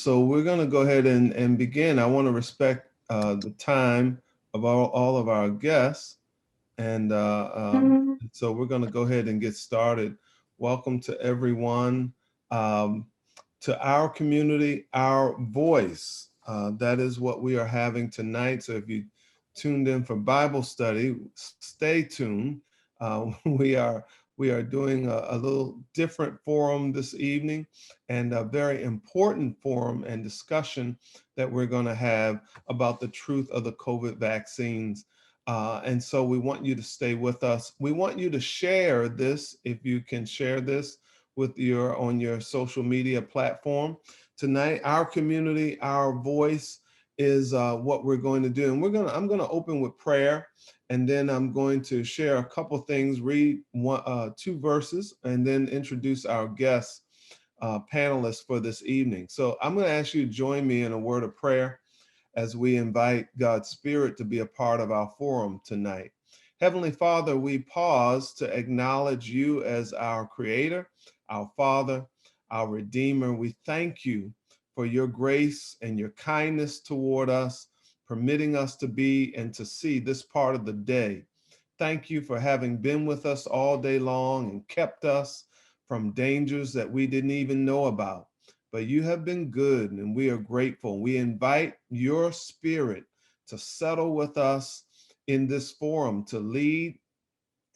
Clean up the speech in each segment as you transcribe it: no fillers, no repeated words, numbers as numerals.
So we're going to go ahead and begin. I want to respect the time of all of our guests. And so we're going to go ahead and get started. Welcome to everyone, um, to our community, our voice. That is what we are having tonight. So if you tuned in for Bible study, stay tuned. We are doing a little different forum this evening, and a very important forum and discussion that we're going to have about the truth of the COVID vaccines. And so we want you to stay with us. We want you to share this, if you can share this with on your social media platform. Tonight, our community, our voice is what we're going to do. And I'm going to open with prayer, and then I'm going to share a couple things, read two verses, and then introduce our guests, panelists for this evening. So I'm going to ask you to join me in a word of prayer as we invite God's Spirit to be a part of our forum tonight. Heavenly Father, we pause to acknowledge you as our Creator, our Father, our Redeemer. We thank you for your grace and your kindness toward us, permitting us to be and to see this part of the day. Thank you for having been with us all day long and kept us from dangers that we didn't even know about. But you have been good, and we are grateful. We invite your Spirit to settle with us in this forum, to lead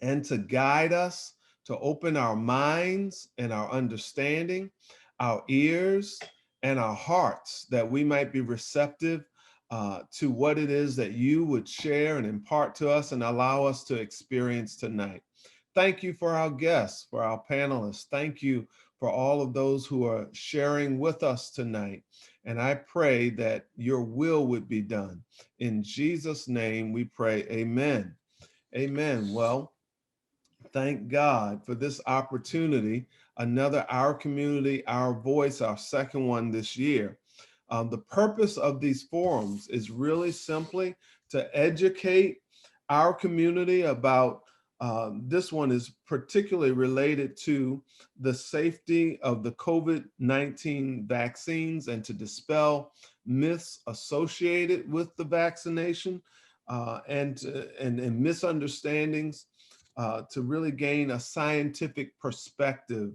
and to guide us, to open our minds and our understanding, our ears and our hearts, that we might be receptive to what it is that you would share and impart to us and allow us to experience tonight. Thank you for our guests, for our panelists. Thank you for all of those who are sharing with us tonight. And I pray that your will would be done. In Jesus' name we pray, amen. Amen. Well, thank God for this opportunity, another Our Community, Our Voice, our second one this year. The purpose of these forums is really simply to educate our community about, this one is particularly related to the safety of the COVID-19 vaccines and to dispel myths associated with the vaccination, and misunderstandings, to really gain a scientific perspective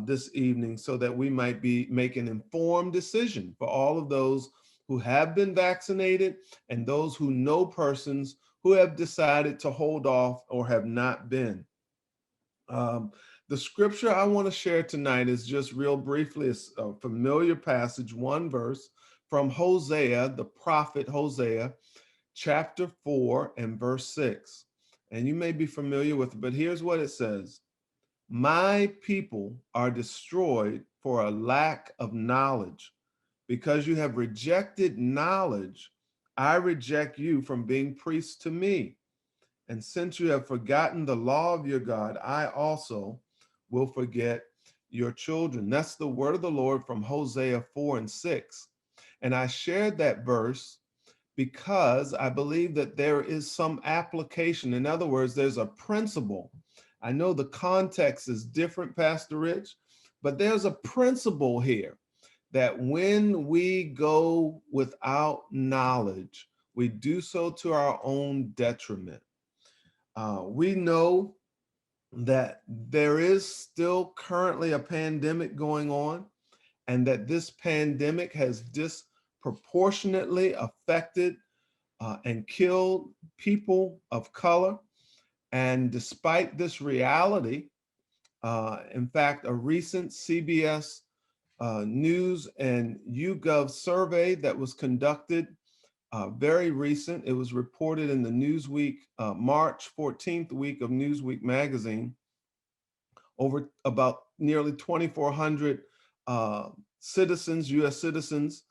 this evening, so that we might make an informed decision for all of those who have been vaccinated and those who know persons who have decided to hold off or have not been. The scripture I want to share tonight is just real briefly, it's a familiar passage, one verse from Hosea, the prophet Hosea, chapter 4 and verse 6. And you may be familiar with it, but here's what it says. My people are destroyed for a lack of knowledge. Because you have rejected knowledge, I reject you from being priests to me. And since you have forgotten the law of your God, I also will forget your children. That's the word of the Lord from Hosea 4 and 6. And I shared that verse because I believe that there is some application. In other words, there's a principle. I know the context is different, Pastor Rich, but there's a principle here that when we go without knowledge, we do so to our own detriment. We know that there is still currently a pandemic going on, and that this pandemic has disproportionately affected and killed people of color. And despite this reality, in fact, a recent CBS News and YouGov survey that was conducted, very recent, it was reported in the Newsweek, March 14th week of Newsweek magazine, over about nearly 2,400 citizens, US citizens.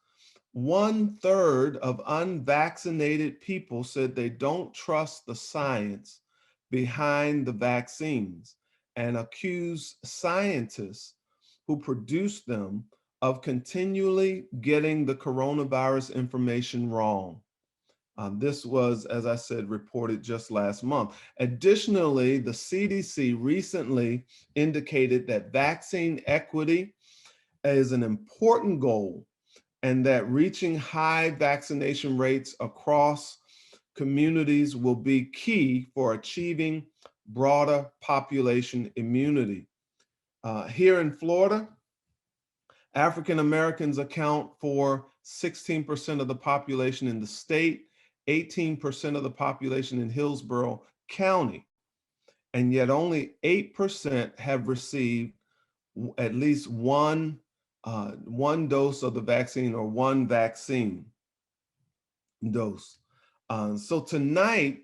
1/3 of unvaccinated people said they don't trust the science behind the vaccines and accuse scientists who produce them of continually getting the coronavirus information wrong. This was, as I said, reported just last month. Additionally, the CDC recently indicated that vaccine equity is an important goal and that reaching high vaccination rates across communities will be key for achieving broader population immunity. Here in Florida, African Americans account for 16% of the population in the state, 18% of the population in Hillsborough County, and yet only 8% have received at least one dose of the vaccine or one vaccine dose. So tonight,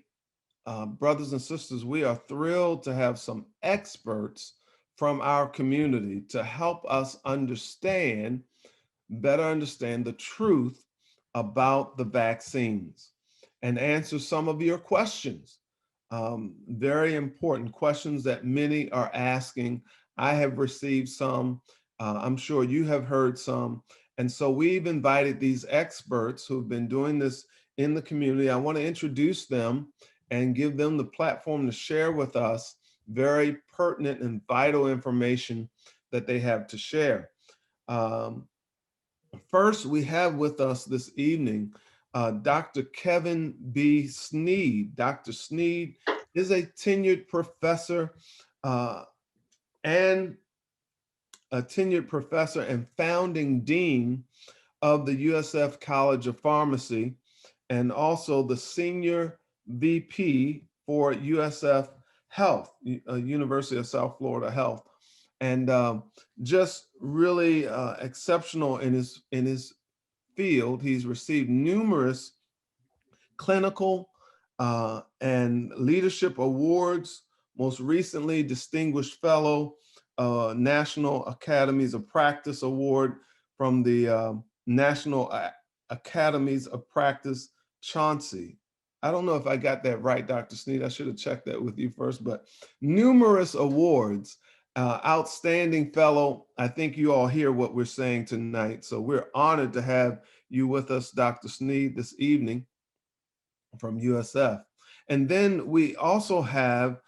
brothers and sisters, we are thrilled to have some experts from our community to help us better understand the truth about the vaccines and answer some of your questions. Very important questions that many are asking. I have received some. I'm sure you have heard some. And so we've invited these experts who've been doing this in the community. I want to introduce them and give them the platform to share with us very pertinent and vital information that they have to share. First, we have with us this evening Dr. Kevin B. Sneed. Dr. Sneed is a tenured professor and founding dean of the USF College of Pharmacy, and also the senior VP for USF Health, University of South Florida Health, and just really exceptional in his field. He's received numerous clinical and leadership awards, most recently Distinguished Fellow, National Academies of Practice Award from the National Academies of Practice, Chauncey. I don't know if I got that right, Dr. Sneed. I should have checked that with you first, but numerous awards, outstanding fellow. I think you all hear what we're saying tonight. So we're honored to have you with us, Dr. Sneed, this evening from USF. And then we also have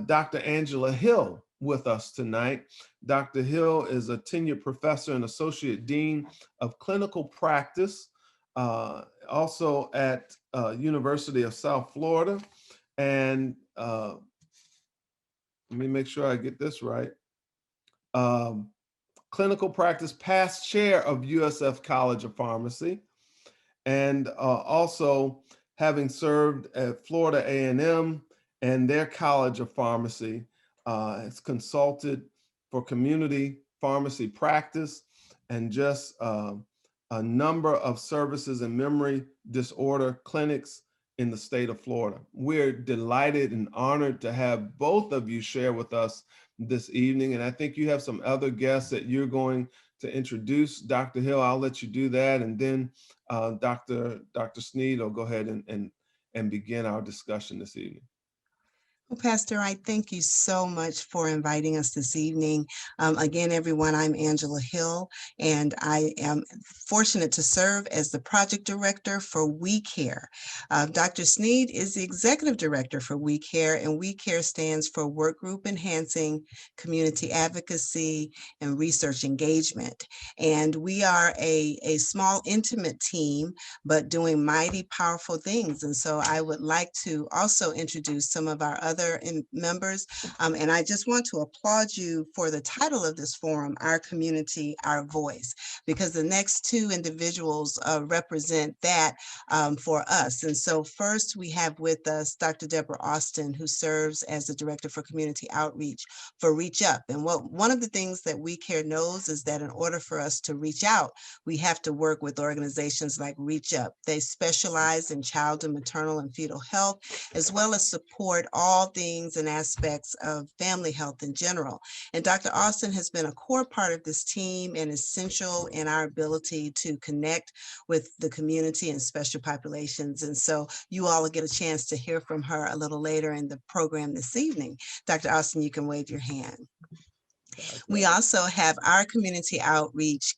Dr. Angela Hill with us tonight. Dr. Hill is a tenured professor and associate dean of clinical practice, also at University of South Florida. And let me make sure I get this right. Clinical practice past chair of USF College of Pharmacy, and also having served at Florida A&M and their College of Pharmacy, has consulted for community pharmacy practice and just a number of services and memory disorder clinics in the state of Florida. We're delighted and honored to have both of you share with us this evening. And I think you have some other guests that you're going to introduce. Dr. Hill, I'll let you do that. And then Dr. Sneed will go ahead and begin our discussion this evening. Well, Pastor, I thank you so much for inviting us this evening. Again, everyone, I'm Angela Hill, and I am fortunate to serve as the project director for We Care. Dr. Sneed is the executive director for We Care, and We Care stands for Work Group Enhancing Community Advocacy and Research Engagement. And we are a small, intimate team, but doing mighty powerful things. And so I would like to also introduce some of our other members. And I just want to applaud you for the title of this forum, Our Community, Our Voice, because the next two individuals represent that for us. And so first we have with us Dr. Deborah Austin, who serves as the Director for Community Outreach for Reach Up. And one of the things that We Care knows is that in order for us to reach out, we have to work with organizations like Reach Up. They specialize in child and maternal and fetal health, as well as support all things and aspects of family health in general. And Dr. Austin has been a core part of this team and essential in our ability to connect with the community and special populations. And so you all will get a chance to hear from her a little later in the program this evening. Dr. Austin, you can wave your hand. We also have our community outreach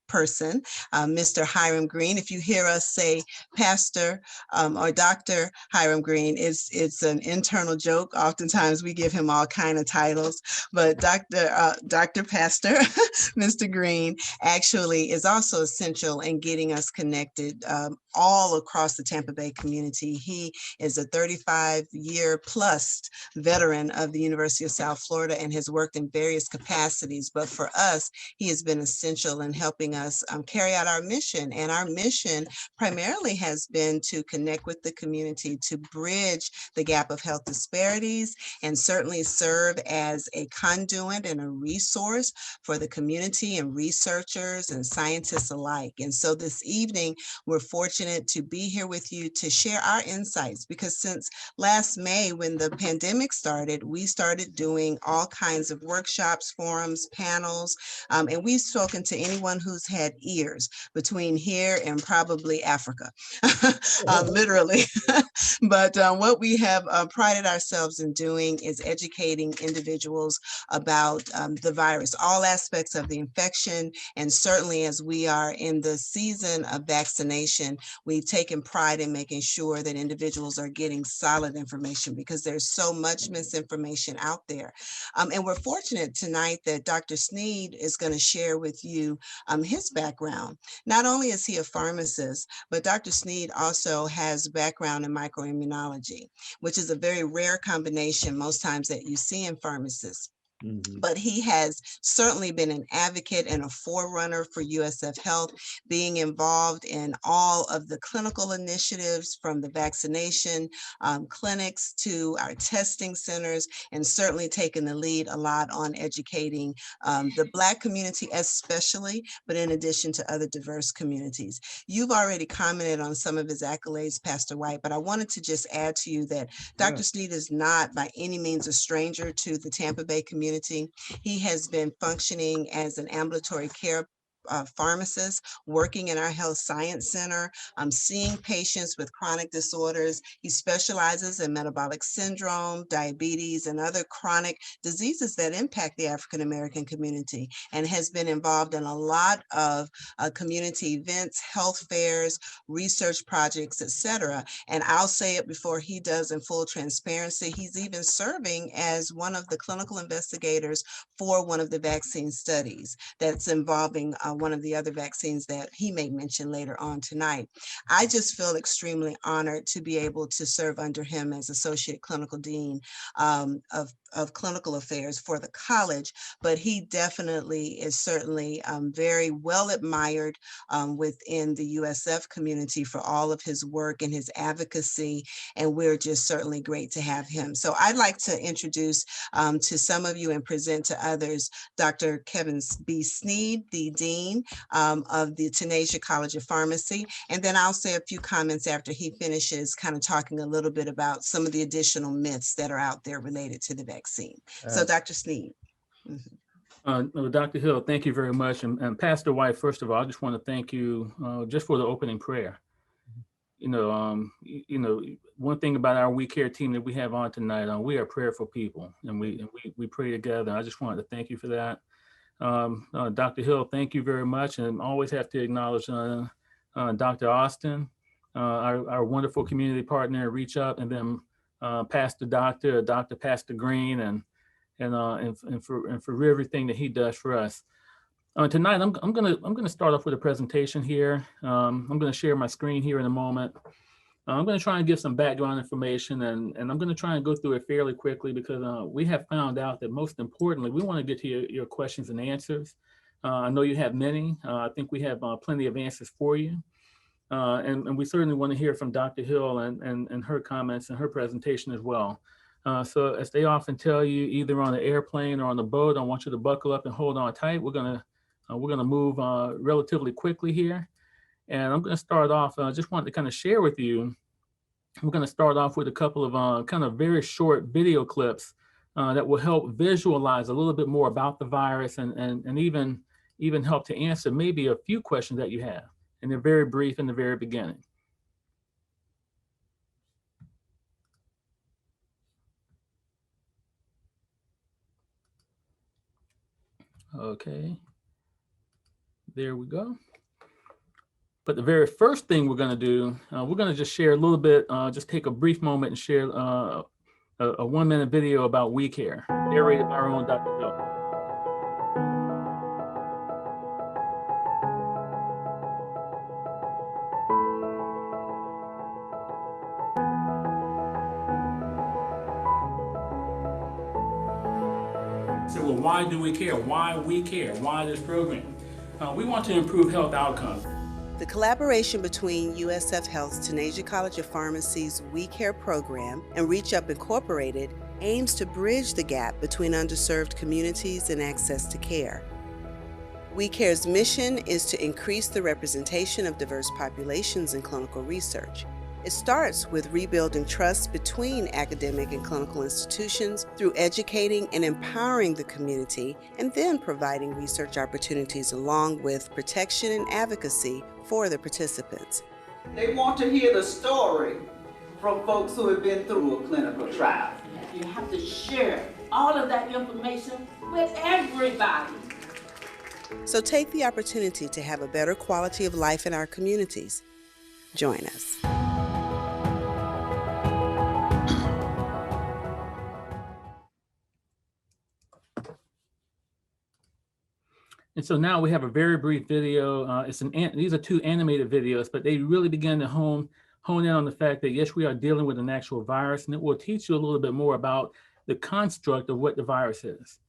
person, Mr. Hiram Green. If you hear us say Pastor or Dr. Hiram Green, it's an internal joke. Oftentimes we give him all kind of titles, but Dr. Pastor, Mr. Green, actually is also essential in getting us connected all across the Tampa Bay community. He is a 35-year plus veteran of the University of South Florida and has worked in various capacities. But for us, he has been essential in helping us carry out our mission. And our mission primarily has been to connect with the community, to bridge the gap of health disparities, and certainly serve as a conduit and a resource for the community and researchers and scientists alike. And so this evening, we're fortunate to be here with you to share our insights, because since last May, when the pandemic started, we started doing all kinds of workshops, forums, panels, and we've spoken to anyone who's had ears between here and probably Africa, literally. But what we have prided ourselves in doing is educating individuals about the virus, all aspects of the infection. And certainly as we are in the season of vaccination, we've taken pride in making sure that individuals are getting solid information, because there's so much misinformation out there. And we're fortunate tonight that Dr. Sneed is going to share with you his background. Not only is he a pharmacist, but Dr. Sneed also has background in microimmunology, which is a very rare combination most times that you see in pharmacists. But he has certainly been an advocate and a forerunner for USF Health, being involved in all of the clinical initiatives, from the vaccination clinics to our testing centers, and certainly taking the lead a lot on educating the Black community especially, but in addition to other diverse communities. You've already commented on some of his accolades, Pastor White, but I wanted to just add to you that Dr. Sneed is not by any means a stranger to the Tampa Bay community. He has been functioning as an ambulatory care pharmacist, working in our health science center, seeing patients with chronic disorders. He specializes in metabolic syndrome, diabetes, and other chronic diseases that impact the African American community, and has been involved in a lot of community events, health fairs, research projects, etc. And I'll say it before he does, in full transparency, he's even serving as one of the clinical investigators for one of the vaccine studies that's involving one of the other vaccines that he may mention later on tonight. I just feel extremely honored to be able to serve under him as Associate Clinical Dean of Clinical Affairs for the college, but he definitely is certainly very well admired within the USF community for all of his work and his advocacy, and we're just certainly great to have him. So I'd like to introduce to some of you and present to others Dr. Kevin B. Sneed, the Dean of the Tenacia College of Pharmacy, and then I'll say a few comments after he finishes, kind of talking a little bit about some of the additional myths that are out there related to the vaccine. So Dr. Sneed. Dr. Hill, thank you very much. And Pastor White, first of all, I just want to thank you just for the opening prayer. One thing about our We Care team that we have on tonight, we are prayerful people, and we pray together. I just wanted to thank you for that. Dr. Hill, thank you very much. And always have to acknowledge Dr. Austin, our wonderful community partner, Reach Up, and then Pastor Pastor Green, and for everything that he does for us. Tonight, I'm gonna start off with a presentation here. I'm gonna share my screen here in a moment. I'm gonna try and give some background information, and I'm gonna try and go through it fairly quickly, because we have found out that most importantly, we want to get to your questions and answers. I know you have many. I think we have plenty of answers for you. And we certainly want to hear from Dr. Hill and her comments and her presentation as well. So as they often tell you, either on the airplane or on the boat, I want you to buckle up and hold on tight. We're gonna move relatively quickly here. And I'm gonna start off, I just wanted to kind of share with you, we're gonna start off with a couple of kind of very short video clips that will help visualize a little bit more about the virus, and even help to answer maybe a few questions that you have. And they're very brief in the very beginning. Okay, There we go. But the very first thing we're going to do, we're going to just share a little bit, just take a brief moment and share a 1-minute video about We Care, narrated by our own Dr. Hill. So, well, why do we care? Why we care? Why this program? We want to improve health outcomes. The collaboration between USF Health's Tunasia College of Pharmacy's We Care program and Reach Up Incorporated aims to bridge the gap between underserved communities and access to care. We Care's mission is to increase the representation of diverse populations in clinical research. It starts with rebuilding trust between academic and clinical institutions through educating and empowering the community, and then providing research opportunities along with protection and advocacy for the participants. They want to hear the story from folks who have been through a clinical trial. You have to share all of that information with everybody. So take the opportunity to have a better quality of life in our communities. Join us. And so now we have a very brief video. These are 2 animated videos, but they really begin to hone in on the fact that, yes, we are dealing with an actual virus, and it will teach you a little bit more about the construct of what the virus is.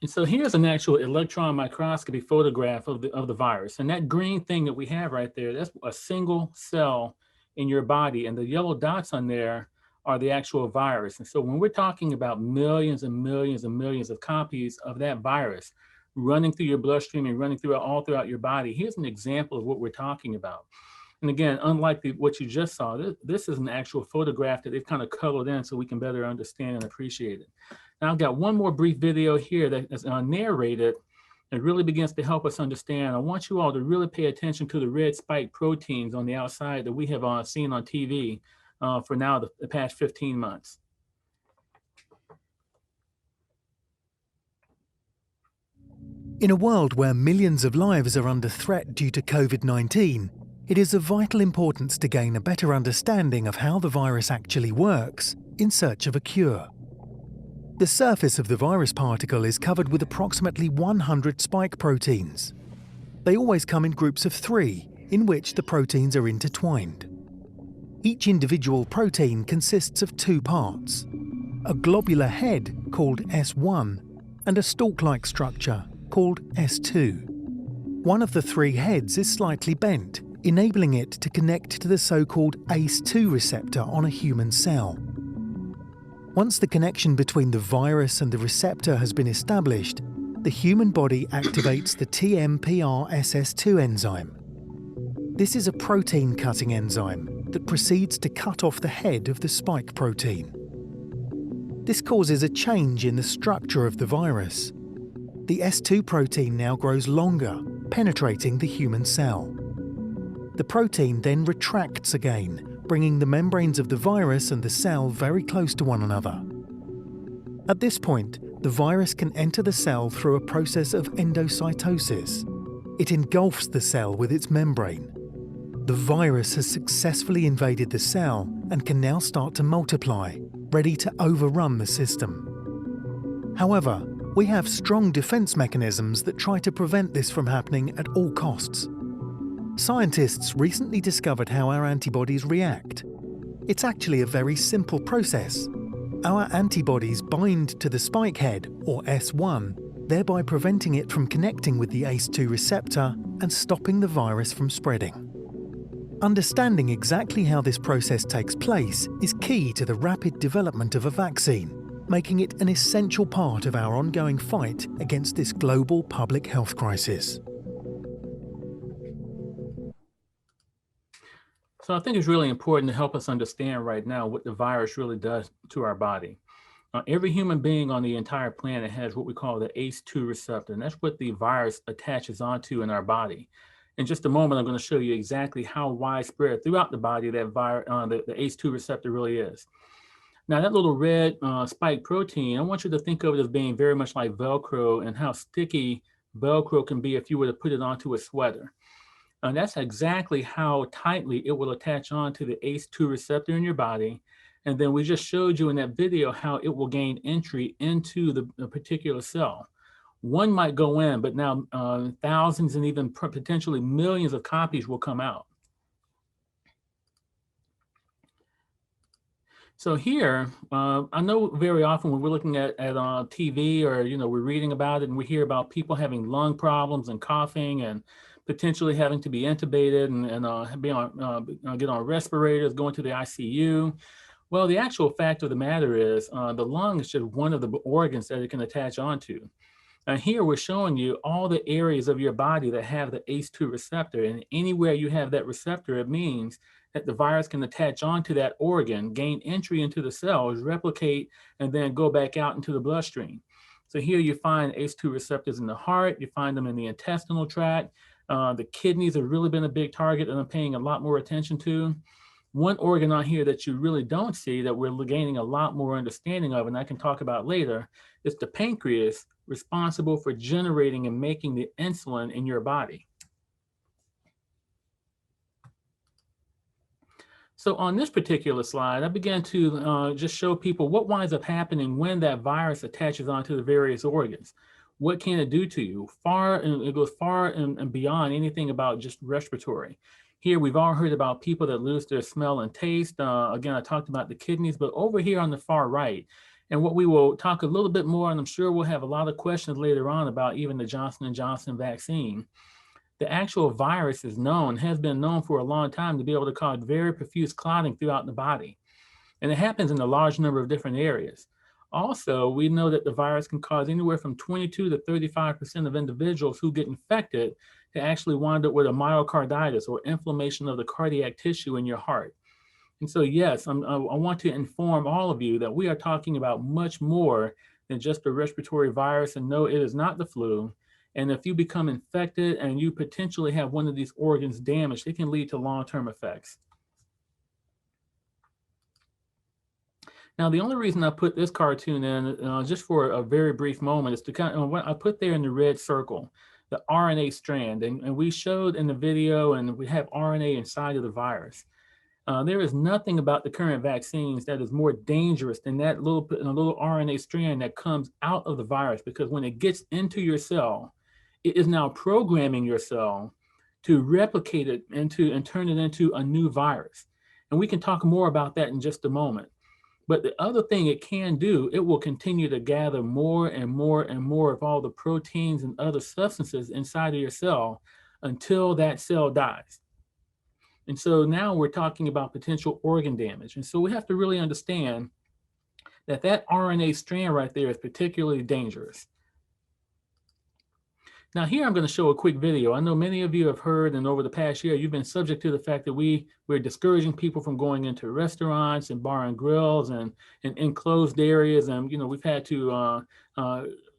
And so here's an actual electron microscopy photograph of the virus. And that green thing that we have right there, that's a single cell in your body. And the yellow dots on there are the actual virus. And so when we're talking about millions and millions and millions of copies of that virus running through your bloodstream and running all throughout your body, here's an example of what we're talking about. And again, unlike what you just saw, this is an actual photograph that they've kind of colored in so we can better understand and appreciate it. Now I've got one more brief video here that is narrated and really begins to help us understand. I want you all to really pay attention to the red spike proteins on the outside that we have seen on TV for now the past 15 months. In a world where millions of lives are under threat due to COVID-19, it is of vital importance to gain a better understanding of how the virus actually works in search of a cure. The surface of the virus particle is covered with approximately 100 spike proteins. They always come in groups of 3, in which the proteins are intertwined. Each individual protein consists of 2 parts, a globular head called S1 and a stalk-like structure called S2. One of the 3 heads is slightly bent, enabling it to connect to the so-called ACE2 receptor on a human cell. Once the connection between the virus and the receptor has been established, the human body activates the TMPRSS2 enzyme. This is a protein-cutting enzyme that proceeds to cut off the head of the spike protein. This causes a change in the structure of the virus. The S2 protein now grows longer, penetrating the human cell. The protein then retracts again, bringing the membranes of the virus and the cell very close to one another. At this point, the virus can enter the cell through a process of endocytosis. It engulfs the cell with its membrane. The virus has successfully invaded the cell and can now start to multiply, ready to overrun the system. However, we have strong defense mechanisms that try to prevent this from happening at all costs. Scientists recently discovered how our antibodies react. It's actually a very simple process. Our antibodies bind to the spike head, or S1, thereby preventing it from connecting with the ACE2 receptor and stopping the virus from spreading. Understanding exactly how this process takes place is key to the rapid development of a vaccine, making it an essential part of our ongoing fight against this global public health crisis. So I think it's really important to help us understand right now what the virus really does to our body. Every human being on the entire planet has what we call the ACE2 receptor, and that's what the virus attaches onto in our body. In just a moment, I'm going to show you exactly how widespread throughout the body that the ACE2 receptor really is. Now, that little red spike protein, I want you to think of it as being very much like Velcro and how sticky Velcro can be if you were to put it onto a sweater. And that's exactly how tightly it will attach on to the ACE2 receptor in your body. And then we just showed you in that video how it will gain entry into the particular cell. One might go in, but now thousands and even potentially millions of copies will come out. So here, I know very often when we're looking at TV or, we're reading about it and we hear about people having lung problems and coughing and potentially having to be intubated and get on respirators, going to the ICU. Well, the actual fact of the matter is the lung is just one of the organs that it can attach onto. And here we're showing you all the areas of your body that have the ACE2 receptor. And anywhere you have that receptor, it means that the virus can attach onto that organ, gain entry into the cells, replicate, and then go back out into the bloodstream. So here you find ACE2 receptors in the heart, you find them in the intestinal tract. The kidneys have really been a big target that I'm paying a lot more attention to. One organ on here that you really don't see that we're gaining a lot more understanding of, and I can talk about later, is the pancreas, responsible for generating and making the insulin in your body. So on this particular slide, I began to just show people what winds up happening when that virus attaches onto the various organs. What can it do to you? It goes far and beyond anything about just respiratory. Here, we've all heard about people that lose their smell and taste. Again, I talked about the kidneys, but over here on the far right, and what we will talk a little bit more, and I'm sure we'll have a lot of questions later on about even the Johnson & Johnson vaccine. The actual virus has been known for a long time to be able to cause very profuse clotting throughout the body. And it happens in a large number of different areas. Also, we know that the virus can cause anywhere from 22 to 35% of individuals who get infected to actually wind up with a myocarditis or inflammation of the cardiac tissue in your heart. And so, yes, I want to inform all of you that we are talking about much more than just a respiratory virus. And no, it is not the flu. And if you become infected and you potentially have one of these organs damaged, it can lead to long-term effects. Now, the only reason I put this cartoon in, just for a very brief moment, is to kind of, what I put there in the red circle, the RNA strand. And we showed in the video, and we have RNA inside of the virus. There is nothing about the current vaccines that is more dangerous than that little RNA strand that comes out of the virus, because when it gets into your cell, it is now programming your cell to replicate it into and turn it into a new virus. And we can talk more about that in just a moment. But the other thing it can do, it will continue to gather more and more and more of all the proteins and other substances inside of your cell until that cell dies. And so now we're talking about potential organ damage. And so we have to really understand that RNA strand right there is particularly dangerous. Now here I'm going to show a quick video. I know many of you have heard, and over the past year, you've been subject to the fact that we're discouraging people from going into restaurants and bar and grills and enclosed areas. And, we've had to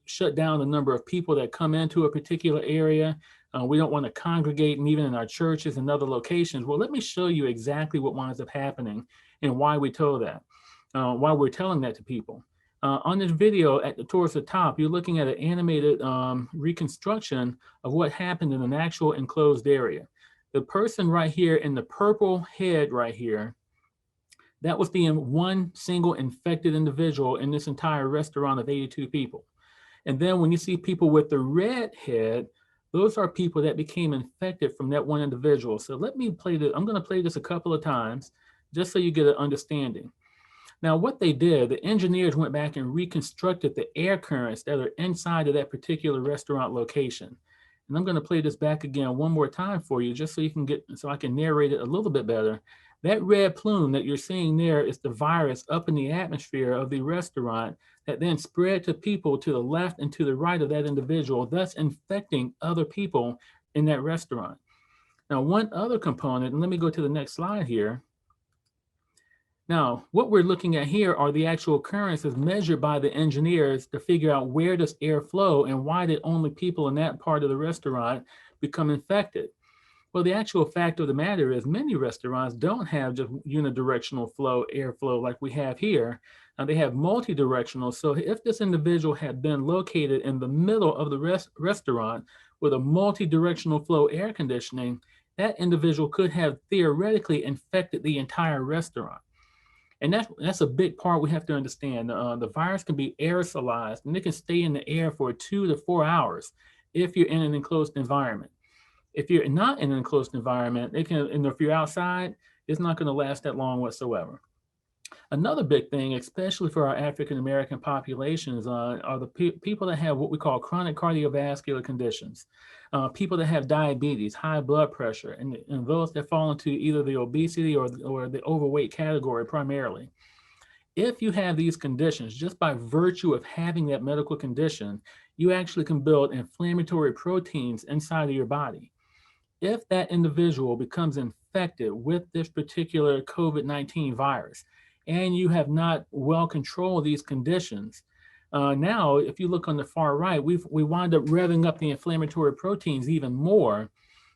shut down the number of people that come into a particular area. We don't want to congregate, and even in our churches and other locations. Well, let me show you exactly what winds up happening and why we told that, why we're telling that to people. On this video towards the top, you're looking at an animated reconstruction of what happened in an actual enclosed area. The person right here in the purple head right here, that was the one single infected individual in this entire restaurant of 82 people. And then when you see people with the red head, those are people that became infected from that one individual. So let me play this. I'm going to play this a couple of times just so you get an understanding. Now, what they did, the engineers went back and reconstructed the air currents that are inside of that particular restaurant location. And I'm going to play this back again one more time for you, just so you can so I can narrate it a little bit better. That red plume that you're seeing there is the virus up in the atmosphere of the restaurant that then spread to people to the left and to the right of that individual, thus infecting other people in that restaurant. Now, one other component, and let me go to the next slide here. Now, what we're looking at here are the actual occurrences measured by the engineers to figure out where does air flow and why did only people in that part of the restaurant become infected. Well, the actual fact of the matter is many restaurants don't have just unidirectional flow, airflow like we have here. They have multi-directional. So if this individual had been located in the middle of the restaurant with a multi-directional flow air conditioning, that individual could have theoretically infected the entire restaurant. And that's a big part we have to understand. The virus can be aerosolized, and it can stay in the air for 2 to 4 hours if you're in an enclosed environment. If you're not in an enclosed environment, and if you're outside, it's not going to last that long whatsoever. Another big thing, especially for our African-American populations, are the people that have what we call chronic cardiovascular conditions, people that have diabetes, high blood pressure, and those that fall into either the obesity or the overweight category primarily. If you have these conditions, just by virtue of having that medical condition, you actually can build inflammatory proteins inside of your body. If that individual becomes infected with this particular COVID-19 virus, and you have not well controlled these conditions, now, if you look on the far right, we wind up revving up the inflammatory proteins even more,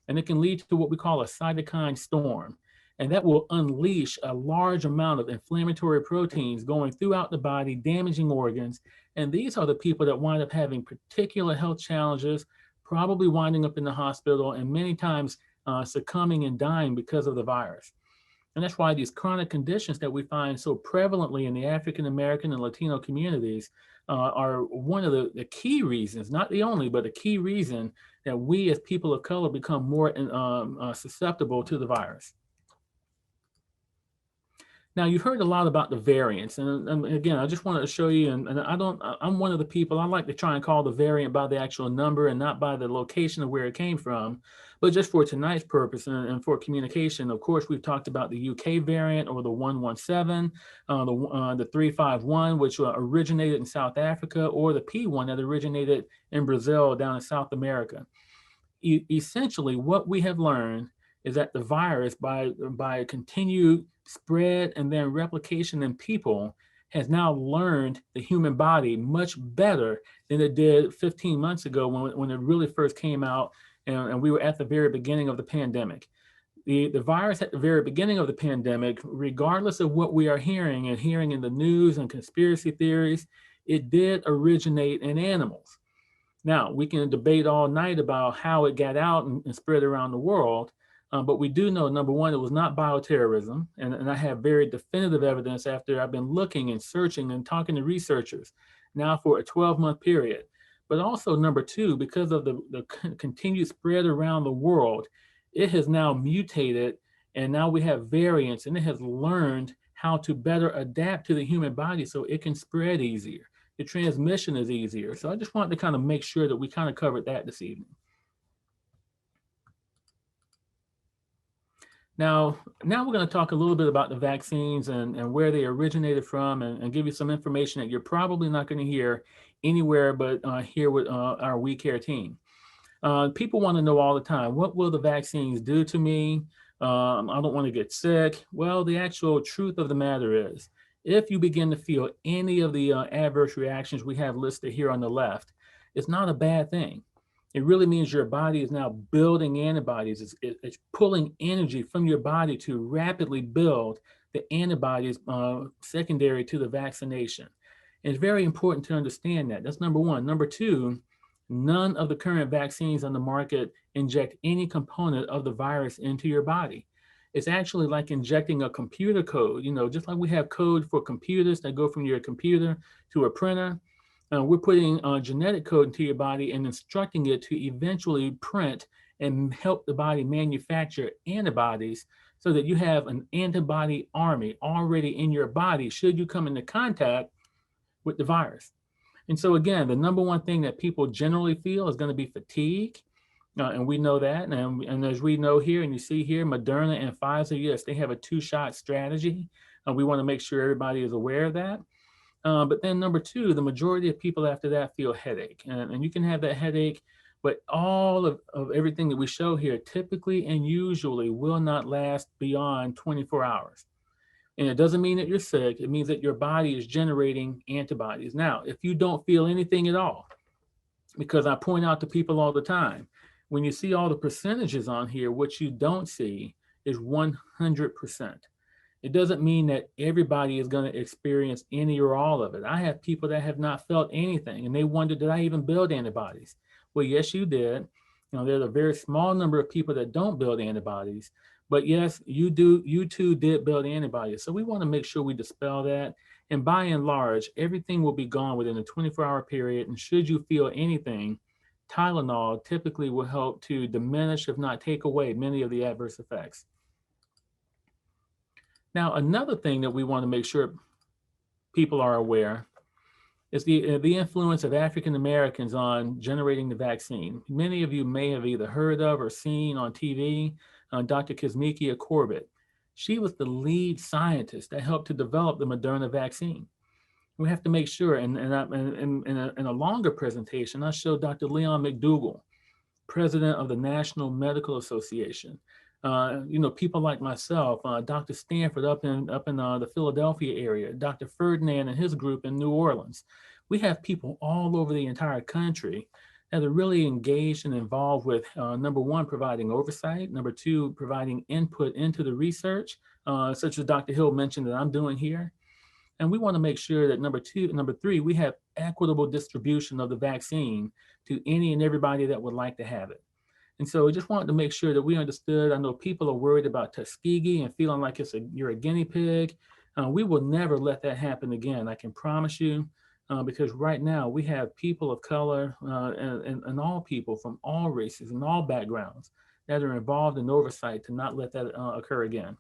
and it can lead to what we call a cytokine storm. And that will unleash a large amount of inflammatory proteins going throughout the body, damaging organs. And these are the people that wind up having particular health challenges, probably winding up in the hospital, and many times succumbing and dying because of the virus. And that's why these chronic conditions that we find so prevalently in the African American and Latino communities are one of the key reasons, not the only, but a key reason that we as people of color become more susceptible to the virus. Now, you've heard a lot about the variants, and again, I just wanted to show you, and I'm one of the people, I like to try and call the variant by the actual number and not by the location of where it came from. But just for tonight's purpose and for communication, of course, we've talked about the UK variant, or the 117, the 351, which originated in South Africa, or the P1 that originated in Brazil down in South America. Essentially, what we have learned is that the virus, by continued spread and then replication in people, has now learned the human body much better than it did 15 months ago when it really first came out, and we were at the very beginning of the pandemic. The virus at the very beginning of the pandemic, regardless of what we are hearing in the news and conspiracy theories, it did originate in animals. Now, we can debate all night about how it got out and spread around the world. But we do know, number one, it was not bioterrorism. And I have very definitive evidence after I've been looking and searching and talking to researchers now for a 12-month period. But also, number two, because of the continued spread around the world, it has now mutated, and now we have variants, and it has learned how to better adapt to the human body so it can spread easier. The transmission is easier. So I just wanted to kind of make sure that we kind of covered that this evening. Now we're going to talk a little bit about the vaccines and where they originated from, and give you some information that you're probably not going to hear anywhere but here with our We Care team. People want to know all the time, what will the vaccines do to me? I don't want to get sick. Well, the actual truth of the matter is, if you begin to feel any of the adverse reactions we have listed here on the left, it's not a bad thing. It really means your body is now building antibodies. It's pulling energy from your body to rapidly build the antibodies secondary to the vaccination. And it's very important to understand that. That's number one. Number two, none of the current vaccines on the market inject any component of the virus into your body. It's actually like injecting a computer code, just like we have code for computers that go from your computer to a printer. We're putting a genetic code into your body and instructing it to eventually print and help the body manufacture antibodies so that you have an antibody army already in your body should you come into contact with the virus. And so again, the number one thing that people generally feel is going to be fatigue. And we know that. And as we know here, and you see here, Moderna and Pfizer, yes, they have a 2-shot strategy. We want to make sure everybody is aware of that. But then number two, the majority of people after that feel headache. And you can have that headache, but all of everything that we show here typically and usually will not last beyond 24 hours. And it doesn't mean that you're sick. It means that your body is generating antibodies. Now, if you don't feel anything at all, because I point out to people all the time, when you see all the percentages on here, what you don't see is 100%. It doesn't mean that everybody is going to experience any or all of it. I have people that have not felt anything, and they wonder, did I even build antibodies? Well, yes, you did. There's a very small number of people that don't build antibodies, but yes, you too did build antibodies. So we want to make sure we dispel that. And by and large, everything will be gone within a 24-hour period. And should you feel anything, Tylenol typically will help to diminish, if not take away, many of the adverse effects. Now, another thing that we want to make sure people are aware is the influence of African Americans on generating the vaccine. Many of you may have either heard of or seen on TV Dr. Kizzmekia Corbett. She was the lead scientist that helped to develop the Moderna vaccine. We have to make sure, and in a longer presentation, I showed Dr. Leon McDougall, president of the National Medical Association. People like myself, Dr. Stanford up in the Philadelphia area, Dr. Ferdinand and his group in New Orleans. We have people all over the entire country that are really engaged and involved with, number one, providing oversight, number two, providing input into the research, such as Dr. Hill mentioned that I'm doing here. And we want to make sure that number three, we have equitable distribution of the vaccine to any and everybody that would like to have it. And so I just wanted to make sure that we understood. I know people are worried about Tuskegee and feeling like you're a guinea pig. We will never let that happen again. I can promise you, because right now we have people of color and all people from all races and all backgrounds that are involved in oversight to not let that occur again.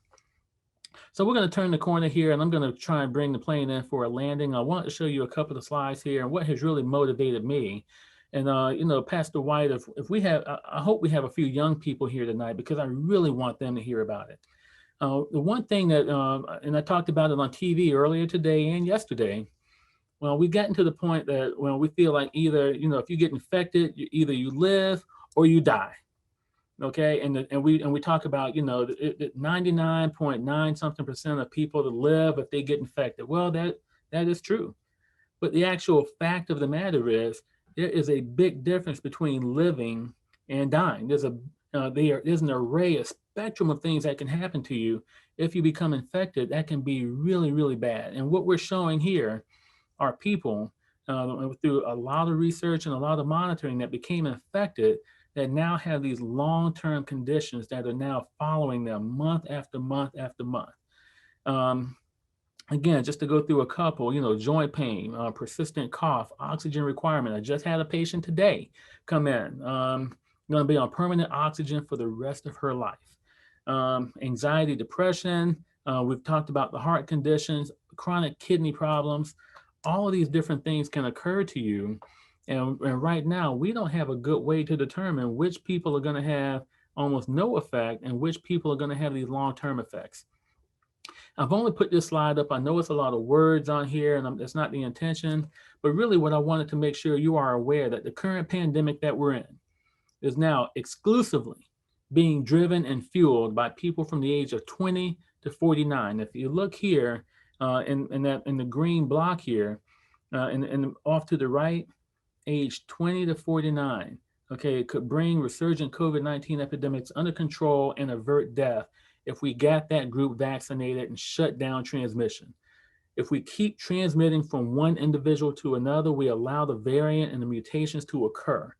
So we're going to turn the corner here, and I'm going to try and bring the plane in for a landing. I want to show you a couple of slides here and what has really motivated me. And, Pastor White, if we have, I hope we have a few young people here tonight, because I really want them to hear about it. The one thing that, and I talked about it on TV earlier today and yesterday, well, we've gotten to the point that, well, we feel like either, if you get infected, either you live or you die. Okay. And we talk about, 99.9 something percent of people that live if they get infected. Well, that is true. But the actual fact of the matter is, there is a big difference between living and dying. There's an array, a spectrum of things that can happen to you if you become infected. That can be really, really bad. And what we're showing here are people through a lot of research and a lot of monitoring that became infected that now have these long-term conditions that are now following them month after month after month. Again, just to go through a couple, joint pain, persistent cough, oxygen requirement. I just had a patient today come in, going to be on permanent oxygen for the rest of her life. Anxiety, depression. We've talked about the heart conditions, chronic kidney problems. All of these different things can occur to you. And right now, we don't have a good way to determine which people are going to have almost no effect and which people are going to have these long-term effects. I've only put this slide up. I know it's a lot of words on here, and that's not the intention. But really what I wanted to make sure you are aware that the current pandemic that we're in, is now exclusively being driven and fueled by people from the age of 20 to 49. If you look here in the green block here, and off to the right, age 20 to 49. Okay, it could bring resurgent COVID-19 epidemics under control and avert death if we got that group vaccinated and shut down transmission. If we keep transmitting from one individual to another, we allow the variant and the mutations to occur.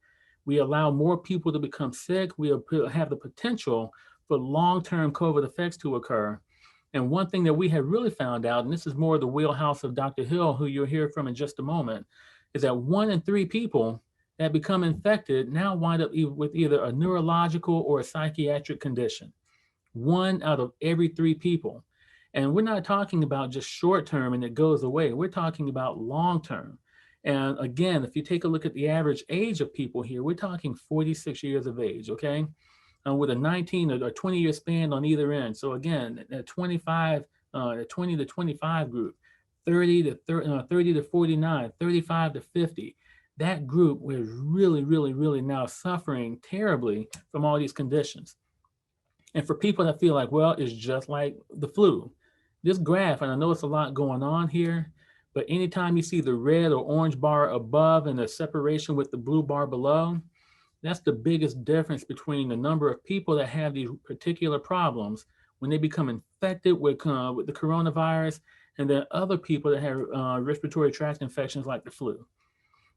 We allow more people to become sick. We have the potential for long-term COVID effects to occur. And one thing that we have really found out, and this is more the wheelhouse of Dr. Hill, who you'll hear from in just a moment, is that 1 in 3 people that become infected now wind up with either a neurological or a psychiatric condition. 1 out of every 3 people. And we're not talking about just short term and it goes away. We're talking about long term. And again, if you take a look at the average age of people here, we're talking 46 years of age, okay? With a 19 or 20-year span on either end. So again, at 20 to 25 group, 30 to 49, 35 to 50, that group was really now suffering terribly from all these conditions. And for people that feel like, well, it's just like the flu, this graph, and I know it's a lot going on here, but anytime you see the red or orange bar above and the separation with the blue bar below, that's the biggest difference between the number of people that have these particular problems when they become infected with the coronavirus, and then other people that have respiratory tract infections like the flu.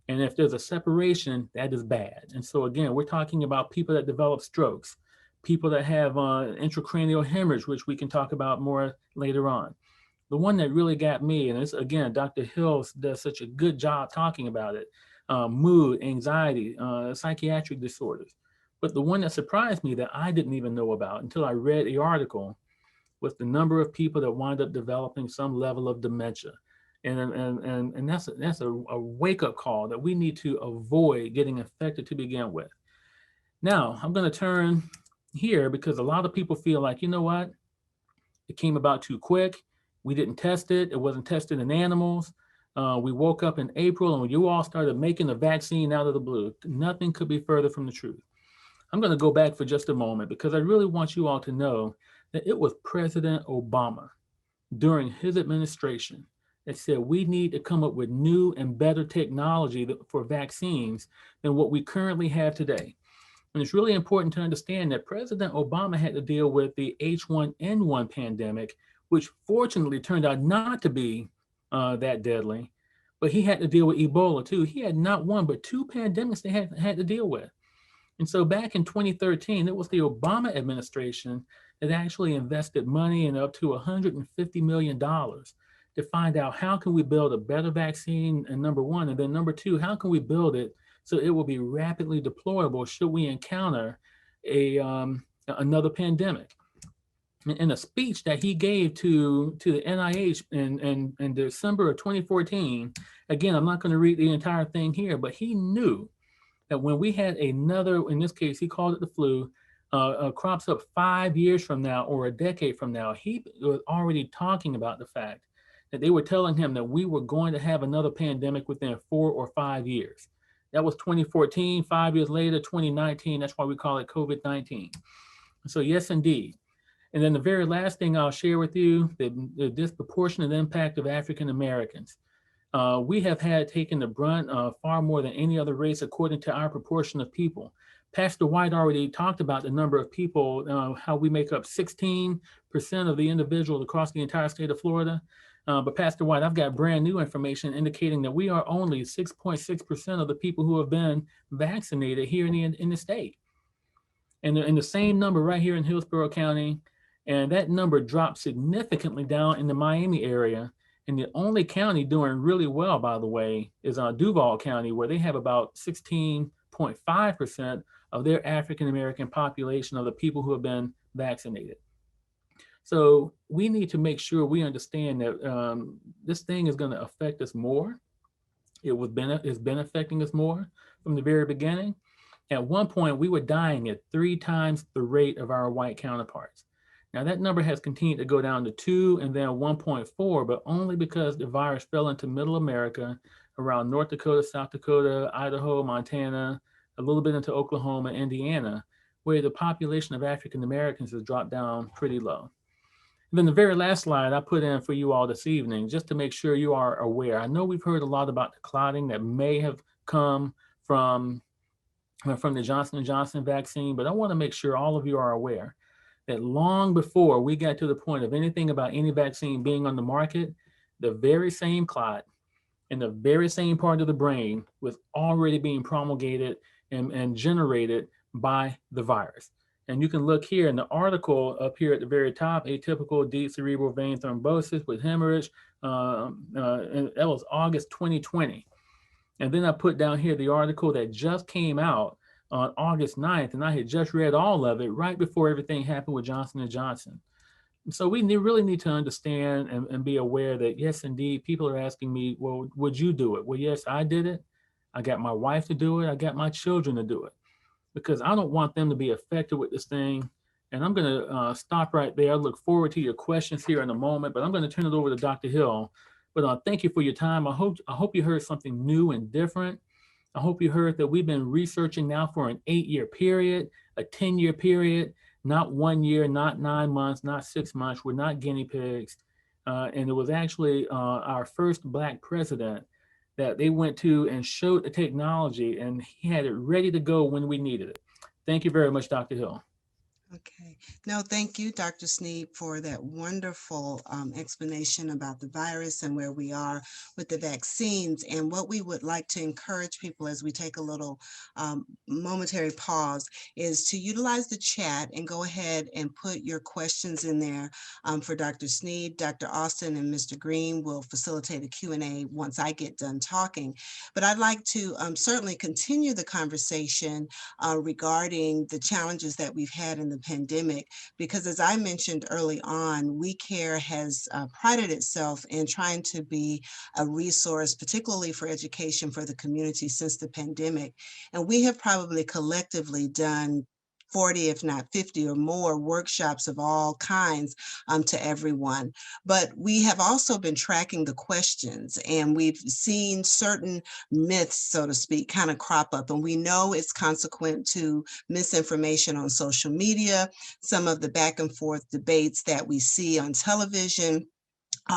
And if there's a separation, that is bad. And so again, we're talking about people that develop strokes, people that have intracranial hemorrhage, which we can talk about more later on. The one that really got me, and this, again, Dr. Hill does such a good job talking about it, mood, anxiety, psychiatric disorders. But the one that surprised me that I didn't even know about until I read the article was the number of people that wind up developing some level of dementia. And that's a wake-up call that we need to avoid getting infected to begin with. Now, I'm going to turn here because a lot of people feel like, you know what? It came about too quick. We didn't test it. It wasn't tested in animals. We woke up in April and you all started making a vaccine out of the blue. Nothing could be further from the truth. I'm going to go back for just a moment because I really want you all to know that it was President Obama during his administration that said we need to come up with new and better technology for vaccines than what we currently have today. And it's really important to understand that President Obama had to deal with the H1N1 pandemic, which fortunately turned out not to be that deadly, but he had to deal with Ebola too. He had not one, but 2 pandemics they had to deal with. And so back in 2013, it was the Obama administration that actually invested money in up to $150 million to find out how can we build a better vaccine, and number one, and then number two, how can we build it so it will be rapidly deployable should we encounter another pandemic. In a speech that he gave to the NIH in December of 2014, again, I'm not going to read the entire thing here, but he knew that when we had another, in this case, he called it the flu, crops up 5 years from now or a decade from now, he was already talking about the fact that they were telling him that we were going to have another pandemic within 4 or 5 years. That was 2014, 5 years later, 2019, that's why we call it COVID-19. So yes, indeed. And then the very last thing I'll share with you, the disproportionate impact of African Americans. We have had taken the brunt far more than any other race according to our proportion of people. Pastor White already talked about the number of people, how we make up 16% of the individuals across the entire state of Florida. But Pastor White, I've got brand new information indicating that we are only 6.6% of the people who have been vaccinated here in the state. And in the same number right here in Hillsborough County, and that number dropped significantly down in the Miami area. And the only county doing really well, by the way, is Duval County, where they have about 16.5% of their African-American population of the people who have been vaccinated. So we need to make sure we understand that this thing is going to affect us more. It's been affecting us more from the very beginning. At one point, we were dying at 3 times the rate of our white counterparts. Now that number has continued to go down to 2 and then 1.4, but only because the virus fell into middle America around North Dakota, South Dakota, Idaho, Montana, a little bit into Oklahoma, Indiana, where the population of African Americans has dropped down pretty low. And then the very last slide I put in for you all this evening, just to make sure you are aware. I know we've heard a lot about the clotting that may have come from the Johnson & Johnson vaccine, but I want to make sure all of you are aware that long before we got to the point of anything about any vaccine being on the market, the very same clot in the very same part of the brain was already being promulgated and generated by the virus. And you can look here in the article up here at the very top, atypical deep cerebral vein thrombosis with hemorrhage, and that was August 2020. And then I put down here the article that just came out on August 9th, and I had just read all of it right before everything happened with Johnson & Johnson. So we really need to understand and be aware that, yes, indeed, people are asking me, well, would you do it? Well, yes, I did it. I got my wife to do it. I got my children to do it, because I don't want them to be affected with this thing. And I'm going to stop right there. I look forward to your questions here in a moment, but I'm going to turn it over to Dr. Hill. But thank you for your time. I hope you heard something new and different. I hope you heard that we've been researching now for an 8-year period, a 10-year period, not 1 year, not 9 months, not 6 months. We're not guinea pigs. And it was actually our first Black president that they went to and showed the technology, and he had it ready to go when we needed it. Thank you very much, Dr. Hill. Okay. No, thank you, Dr. Sneed, for that wonderful explanation about the virus and where we are with the vaccines. And what we would like to encourage people as we take a little momentary pause is to utilize the chat and go ahead and put your questions in there for Dr. Sneed. Dr. Austin and Mr. Green will facilitate a Q&A once I get done talking. But I'd like to certainly continue the conversation regarding the challenges that we've had in the pandemic, because as I mentioned early on, We Care has prided itself in trying to be a resource, particularly for education for the community since the pandemic. And we have probably collectively done 40, if not 50 or more workshops of all kinds to everyone. But we have also been tracking the questions, and we've seen certain myths, so to speak, kind of crop up. And we know it's consequent to misinformation on social media, some of the back and forth debates that we see on television,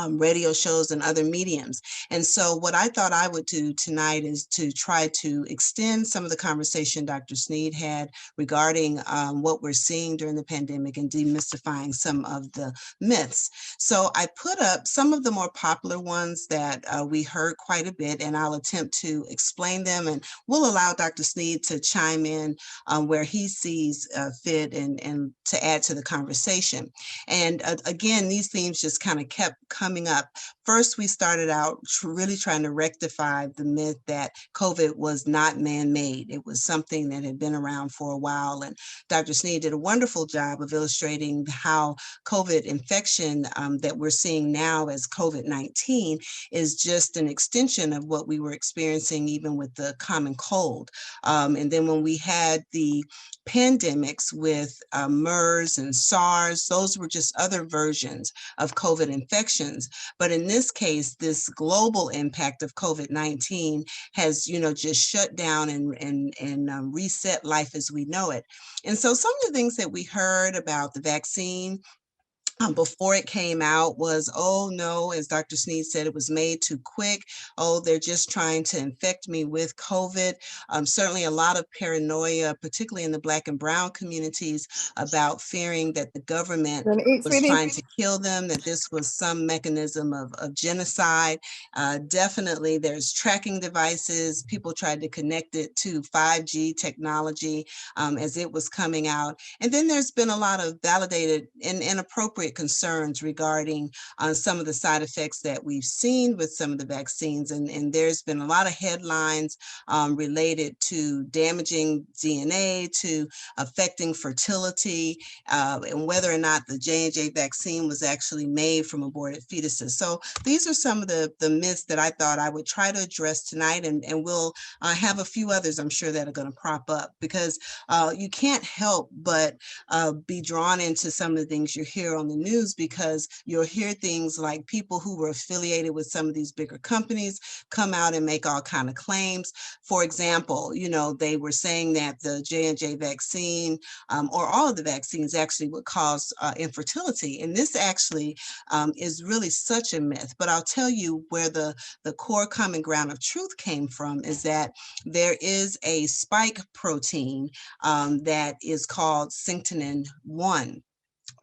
radio shows and other mediums. And so what I thought I would do tonight is to try to extend some of the conversation Dr. Sneed had regarding what we're seeing during the pandemic and demystifying some of the myths. So I put up some of the more popular ones that we heard quite a bit, and I'll attempt to explain them, and we'll allow Dr. Sneed to chime in where he sees fit and to add to the conversation. And again, these themes just kind of kept coming up. First, we started out really trying to rectify the myth that COVID was not man-made. It was something that had been around for a while. And Dr. Sneed did a wonderful job of illustrating how COVID infection that we're seeing now as COVID-19 is just an extension of what we were experiencing even with the common cold. And then when we had the pandemics with MERS and SARS, those were just other versions of COVID infections. But in this case, this global impact of COVID-19 has, just shut down and reset life as we know it. And so some of the things that we heard about the vaccine before it came out was, oh no, as Dr. Sneed said, it was made too quick. Oh, they're just trying to infect me with COVID. Certainly a lot of paranoia, particularly in the Black and Brown communities, about fearing that the government was trying to kill them, that this was some mechanism of genocide. Definitely there's tracking devices. People tried to connect it to 5G technology as it was coming out. And then there's been a lot of validated and inappropriate concerns regarding some of the side effects that we've seen with some of the vaccines. And there's been a lot of headlines related to damaging DNA, to affecting fertility, and whether or not the J&J vaccine was actually made from aborted fetuses. So these are some of the myths that I thought I would try to address tonight, and we'll have a few others I'm sure that are going to prop up, because you can't help but be drawn into some of the things you hear on the news, because you'll hear things like people who were affiliated with some of these bigger companies come out and make all kind of claims. For example, they were saying that the J&J vaccine or all of the vaccines actually would cause infertility. And this actually is really such a myth. But I'll tell you where the core common ground of truth came from is that there is a spike protein that is called synctinin 1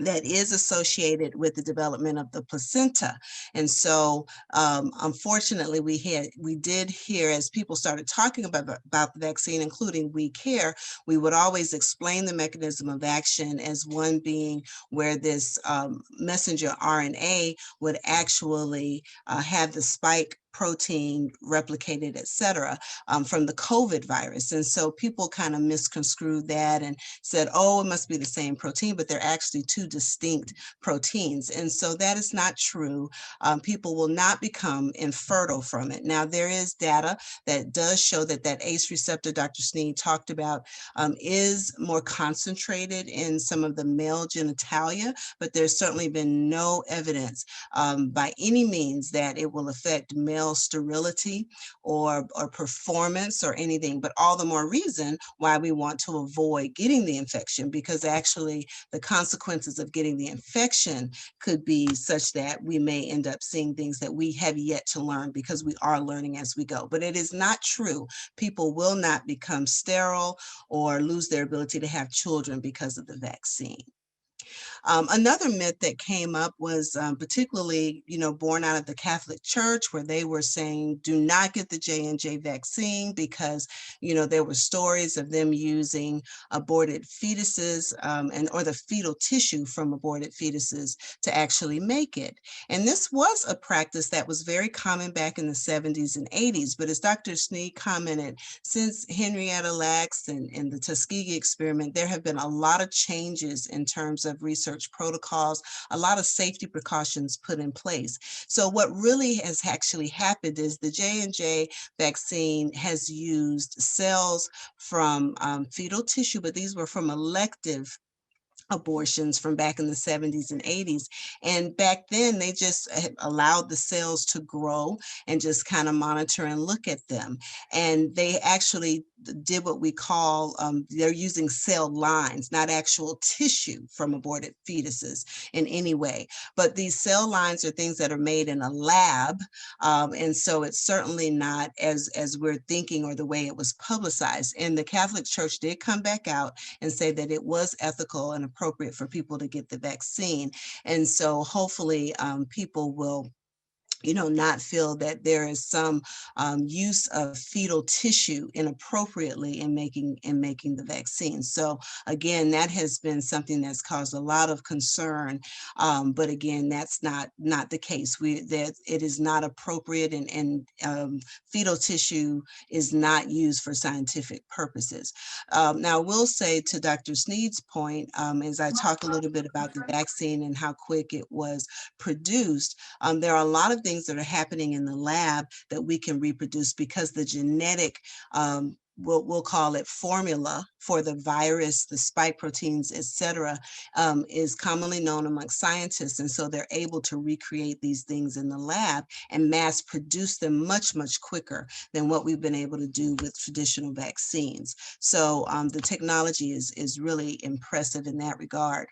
that is associated with the development of the placenta. And so unfortunately, we did hear, as people started talking about the vaccine, including We Care, we would always explain the mechanism of action as one being where this messenger RNA would actually have the spike protein replicated, et cetera, from the COVID virus. And so people kind of misconstrued that and said, oh, it must be the same protein, but they're actually two distinct proteins. And so that is not true. People will not become infertile from it. Now, there is data that does show that that ACE receptor Dr. Sneed talked about is more concentrated in some of the male genitalia, but there's certainly been no evidence by any means that it will affect male sterility or performance or anything, but all the more reason why we want to avoid getting the infection, because actually the consequences of getting the infection could be such that we may end up seeing things that we have yet to learn, because we are learning as we go. But it is not true. People will not become sterile or lose their ability to have children because of the vaccine. Another myth that came up was particularly, born out of the Catholic Church, where they were saying, do not get the J&J vaccine because, there were stories of them using aborted fetuses or the fetal tissue from aborted fetuses to actually make it. And this was a practice that was very common back in the 70s and 80s. But as Dr. Sneed commented, since Henrietta Lacks and the Tuskegee experiment, there have been a lot of changes in terms of research protocols, a lot of safety precautions put in place. So what really has actually happened is the J&J vaccine has used cells from fetal tissue, but these were from elective abortions from back in the 70s and 80s. And back then, they just allowed the cells to grow and just kind of monitor and look at them. And they actually did what we call, they're using cell lines, not actual tissue from aborted fetuses in any way. But these cell lines are things that are made in a lab. And so it's certainly not as we're thinking or the way it was publicized. And the Catholic Church did come back out and say that it was ethical and appropriate for people to get the vaccine. And so hopefully people will not feel that there is some use of fetal tissue inappropriately in making the vaccine. So again, that has been something that's caused a lot of concern. But again, that's not the case. That it is not appropriate, and fetal tissue is not used for scientific purposes. Now, I will say to Dr. Sneed's point, as I talk a little bit about the vaccine and how quick it was produced, there are a lot of things that are happening in the lab that we can reproduce, because the genetic we'll call it formula for the virus, the spike proteins, et cetera, is commonly known among scientists. And so they're able to recreate these things in the lab and mass produce them much, much quicker than what we've been able to do with traditional vaccines. So the technology is really impressive in that regard.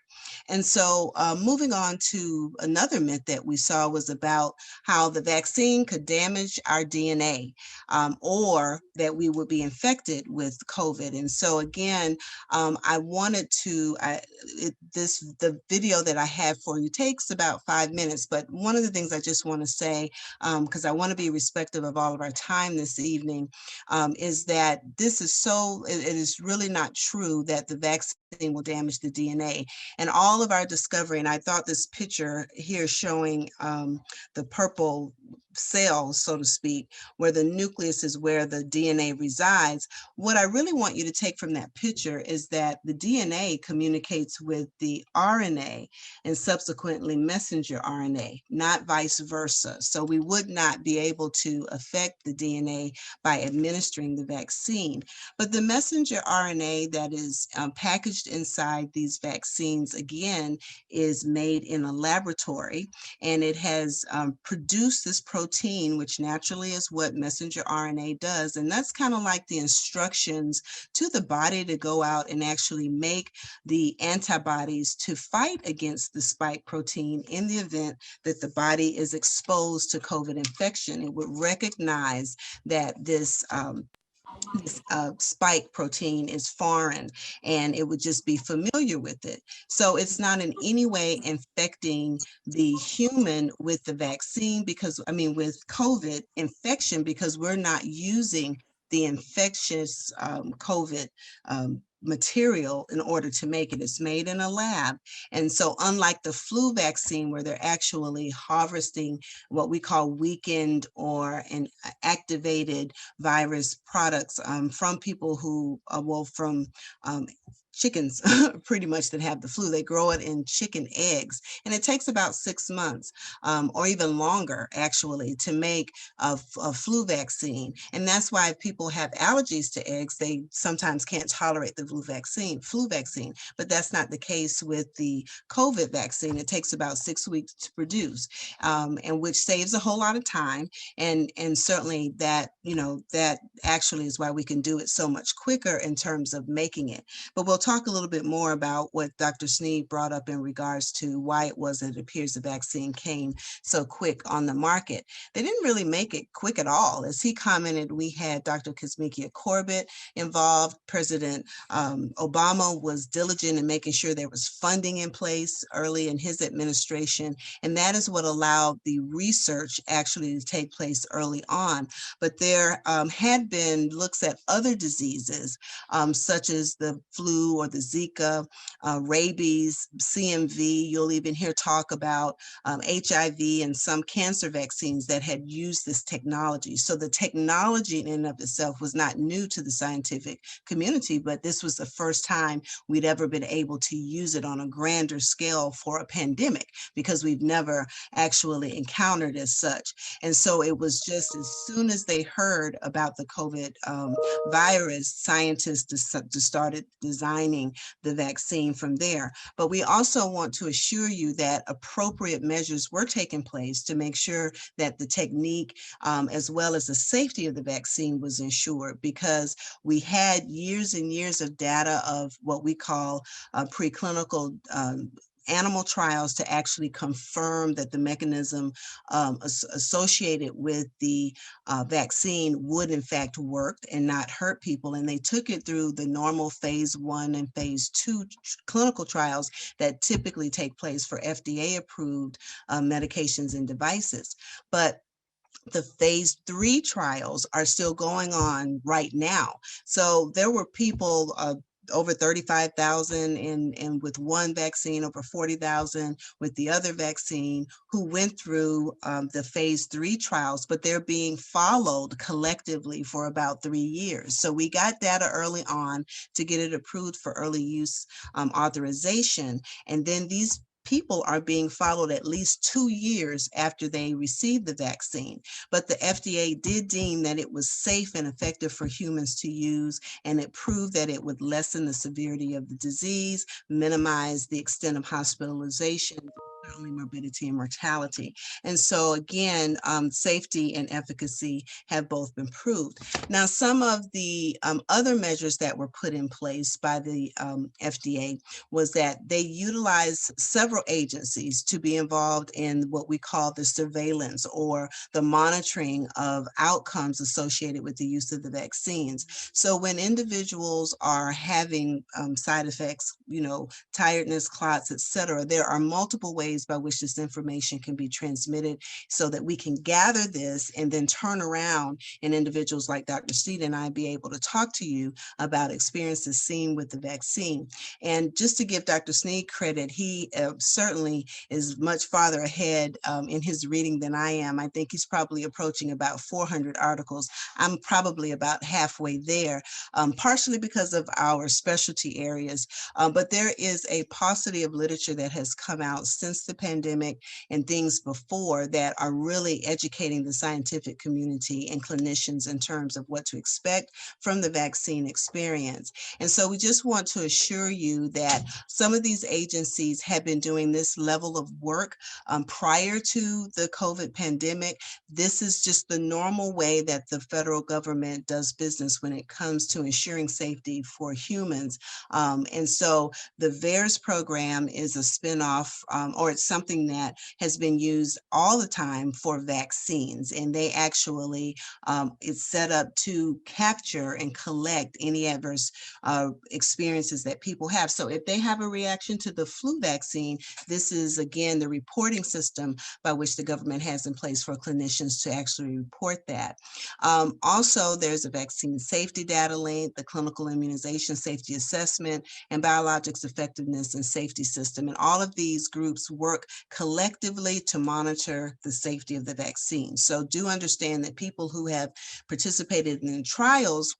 And so moving on to another myth that we saw was about how the vaccine could damage our DNA, or that we would be infected with COVID. And so again, I wanted to, the video that I have for you takes about 5 minutes, but one of the things I just want to say, because I want to be respectful of all of our time this evening, is that this is it is really not true that the vaccine will damage the DNA. And all of our discovery, and I thought this picture here showing the purple cells, so to speak, where the nucleus is where the DNA resides. What I really want you to take from that picture is that the DNA communicates with the RNA and subsequently messenger RNA, not vice versa. So we would not be able to affect the DNA by administering the vaccine. But the messenger RNA that is packaged inside these vaccines, again, is made in a laboratory, and it has produced this protein, which naturally is what messenger RNA does. And that's kind of like the instructions to the body to go out and actually make the antibodies to fight against the spike protein in the event that the body is exposed to COVID infection. It would recognize that this spike protein is foreign, and it would just be familiar with it. So it's not in any way infecting the human with the vaccine, because, I mean, with COVID infection, because we're not using the infectious COVID material in order to make it. It's made in a lab. And so unlike the flu vaccine, where they're actually harvesting what we call weakened or an activated virus products from people who, from chickens pretty much that have the flu. They grow it in chicken eggs, and it takes about 6 months or even longer actually to make a flu vaccine. And that's why if people have allergies to eggs, they sometimes can't tolerate the flu vaccine. But that's not the case with the COVID vaccine. It takes about 6 weeks to produce, and which saves a whole lot of time. And certainly that, that actually is why we can do it so much quicker in terms of making it. But we'll talk a little bit more about what Dr. Sneed brought up in regards to why it was that it appears the vaccine came so quick on the market. They didn't really make it quick at all. As he commented, we had Dr. Kizzmekia Corbett involved. President Obama was diligent in making sure there was funding in place early in his administration, and that is what allowed the research actually to take place early on. But there had been looks at other diseases, such as the flu or the Zika, rabies, CMV. You'll even hear talk about HIV and some cancer vaccines that had used this technology. So the technology in and of itself was not new to the scientific community, but this was the first time we'd ever been able to use it on a grander scale for a pandemic, because we've never actually encountered as such. And so it was just as soon as they heard about the COVID virus, scientists just started designing the vaccine from there. But we also want to assure you that appropriate measures were taking place to make sure that the technique as well as the safety of the vaccine was ensured, because we had years and years of data of what we call preclinical animal trials to actually confirm that the mechanism associated with the vaccine would in fact work and not hurt people. And they took it through the normal phase 1 and phase 2 clinical trials that typically take place for FDA approved medications and devices. But the phase 3 trials are still going on right now. So there were people over 35,000 and with one vaccine, over 40,000 with the other vaccine, who went through the phase 3 trials, but they're being followed collectively for about 3 years. So we got data early on to get it approved for early use authorization. And then these people are being followed at least 2 years after they received the vaccine. But the FDA did deem that it was safe and effective for humans to use, and it proved that it would lessen the severity of the disease, minimize the extent of hospitalization, only morbidity and mortality. And so again, safety and efficacy have both been proved. Now, some of the other measures that were put in place by the FDA was that they utilized several agencies to be involved in what we call the surveillance or the monitoring of outcomes associated with the use of the vaccines. So when individuals are having side effects, tiredness, clots, etc., there are multiple ways ways by which this information can be transmitted so that we can gather this and then turn around and individuals like Dr. Steed and I be able to talk to you about experiences seen with the vaccine. And just to give Dr. Sneed credit, he certainly is much farther ahead in his reading than I am. I think he's probably approaching about 400 articles. I'm probably about halfway there, partially because of our specialty areas. But there is a paucity of literature that has come out since the pandemic and things before that are really educating the scientific community and clinicians in terms of what to expect from the vaccine experience. And so we just want to assure you that some of these agencies have been doing this level of work prior to the COVID pandemic. This is just the normal way that the federal government does business when it comes to ensuring safety for humans. And so the VAERS program is a spinoff, or it's something that has been used all the time for vaccines. And they actually, it's set up to capture and collect any adverse experiences that people have. So if they have a reaction to the flu vaccine, this is again the reporting system by which the government has in place for clinicians to actually report that. Also, there's a vaccine safety data link, the clinical immunization safety assessment, and biologics effectiveness and safety system. And all of these groups work collectively to monitor the safety of the vaccine. So do understand that people who have participated in trials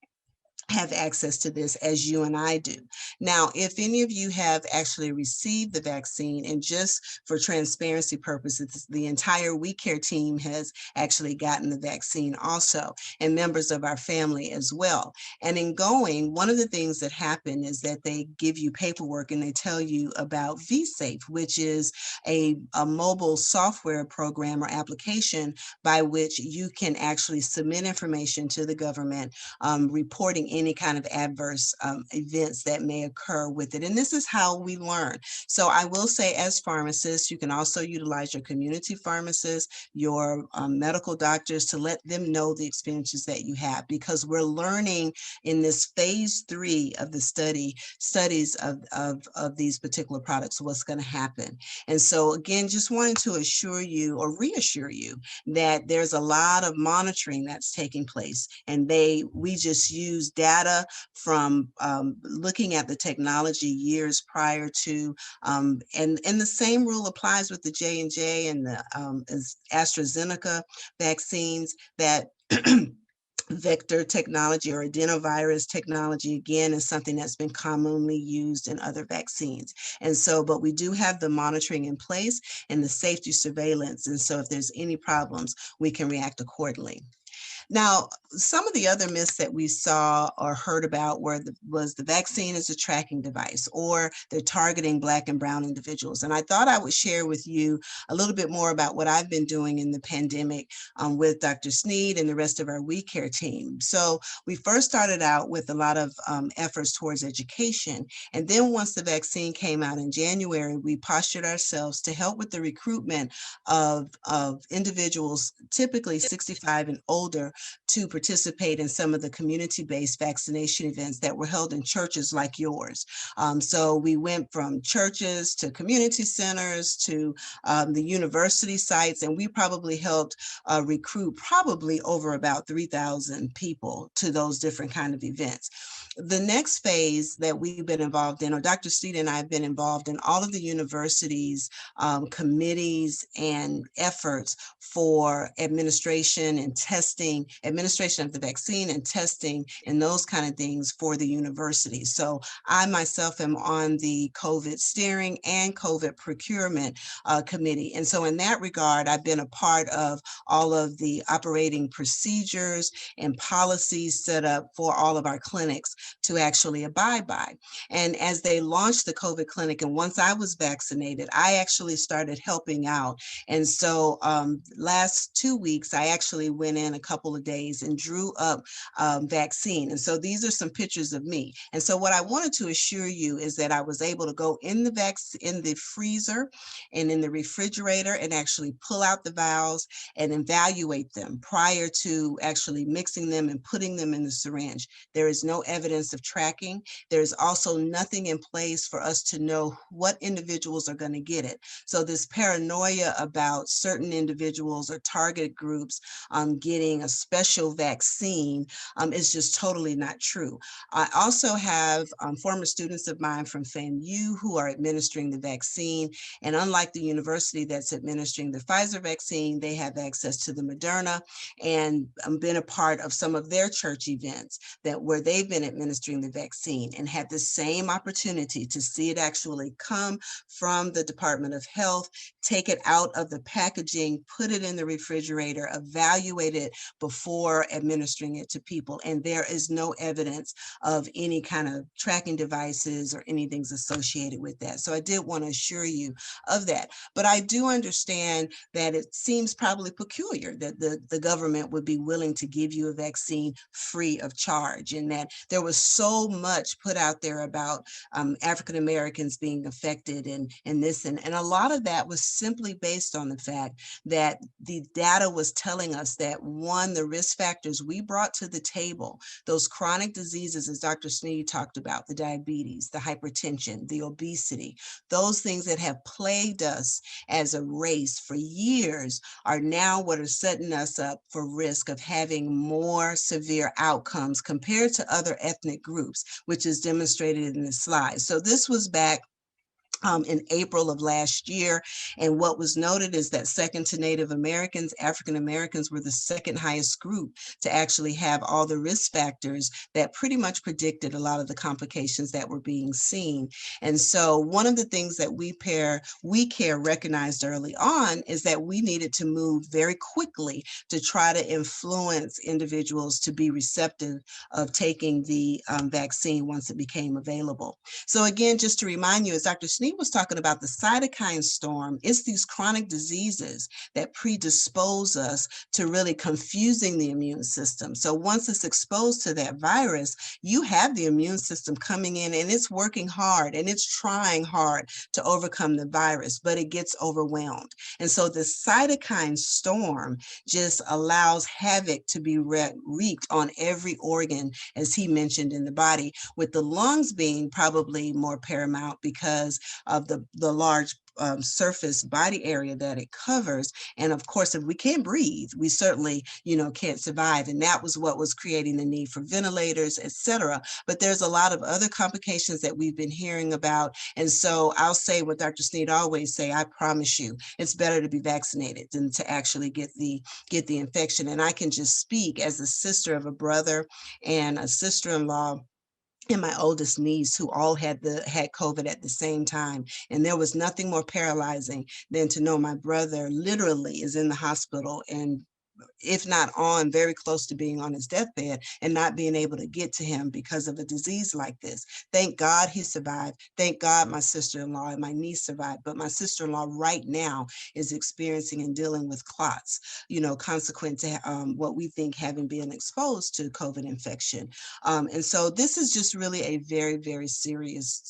have access to this as you and I do. Now, if any of you have actually received the vaccine, and just for transparency purposes, the entire We Care team has actually gotten the vaccine also, and members of our family as well. And in going, one of the things that happen is that they give you paperwork and they tell you about vSafe, which is a mobile software program or application by which you can actually submit information to the government, reporting any kind of adverse events that may occur with it. And this is how we learn. So I will say, as pharmacists, you can also utilize your community pharmacists, your medical doctors, to let them know the experiences that you have, because we're learning in this phase 3 of the studies of these particular products, what's going to happen. And so again, just wanting to assure you or reassure you that there's a lot of monitoring that's taking place, and we just use data from looking at the technology years prior to, and the same rule applies with the J&J and the AstraZeneca vaccines, that vector technology or adenovirus technology, again, is something that's been commonly used in other vaccines. And so, but we do have the monitoring in place and the safety surveillance. And so if there's any problems, we can react accordingly. Now, some of the other myths that we saw or heard about was the vaccine is a tracking device, or they're targeting Black and Brown individuals. And I thought I would share with you a little bit more about what I've been doing in the pandemic with Dr. Sneed and the rest of our We Care team. So we first started out with a lot of efforts towards education. And then once the vaccine came out in January, we postured ourselves to help with the recruitment of individuals, typically 65 and older, to participate in some of the community-based vaccination events that were held in churches like yours. So we went from churches to community centers to the university sites, and we probably helped recruit probably over about 3,000 people to those different kind of events. The next phase that we've been involved in, or Dr. Steed and I have been involved in, all of the universities, committees and efforts for administration and testing, administration of the vaccine and testing and those kind of things for the universities. So I myself am on the COVID steering and COVID procurement committee. And so in that regard, I've been a part of all of the operating procedures and policies set up for all of our clinics to actually abide by. And as they launched the COVID clinic, and once I was vaccinated, I actually started helping out. And so last 2 weeks, I actually went in a couple couple of days and drew up vaccine. And so these are some pictures of me. And so what I wanted to assure you is that I was able to go in the freezer and in the refrigerator and actually pull out the vials and evaluate them prior to actually mixing them and putting them in the syringe. There is no evidence of tracking. There's also nothing in place for us to know what individuals are going to get it. So this paranoia about certain individuals or target groups getting a special vaccine is just totally not true. I also have former students of mine from FAMU who are administering the vaccine. And unlike the university that's administering the Pfizer vaccine, they have access to the Moderna and been a part of some of their church events where they've been administering the vaccine and had the same opportunity to see it actually come from the Department of Health, take it out of the packaging, put it in the refrigerator, evaluate it before administering it to people. And there is no evidence of any kind of tracking devices or anything associated with that. So I did want to assure you of that. But I do understand that it seems probably peculiar that the government would be willing to give you a vaccine free of charge, and that there was so much put out there about African Americans being affected and this. And a lot of that was simply based on the fact that the data was telling us that, one, the risk factors we brought to the table, those chronic diseases, as Dr. Sneed talked about, the diabetes, the hypertension, the obesity, those things that have plagued us as a race for years are now what are setting us up for risk of having more severe outcomes compared to other ethnic groups, which is demonstrated in the slide. So this was back in April of last year. And what was noted is that second to Native Americans, African Americans were the second highest group to actually have all the risk factors that pretty much predicted a lot of the complications that were being seen. And so one of the things that We Care recognized early on is that we needed to move very quickly to try to influence individuals to be receptive of taking the vaccine once it became available. So again, just to remind you, as Dr. Sneed was talking about the cytokine storm, it's these chronic diseases that predispose us to really confusing the immune system. So once it's exposed to that virus, you have the immune system coming in and it's working hard and it's trying hard to overcome the virus, but it gets overwhelmed. And so the cytokine storm just allows havoc to be wreaked on every organ, as he mentioned, in the body, with the lungs being probably more paramount because of the large surface body area that it covers. And of course, if we can't breathe, we certainly, can't survive. And that was what was creating the need for ventilators, et cetera. But there's a lot of other complications that we've been hearing about. And so I'll say what Dr. Sneed always say: I promise you, it's better to be vaccinated than to actually get the infection. And I can just speak as a sister of a brother and a sister-in-law and my oldest niece, who all had COVID at the same time. And there was nothing more paralyzing than to know my brother literally is in the hospital, and if not on, very close to being on his deathbed, and not being able to get to him because of a disease like this. Thank God he survived. Thank God my sister-in-law and my niece survived. But my sister-in-law right now is experiencing and dealing with clots, consequent to what we think having been exposed to COVID infection. And so this is just really a very, very serious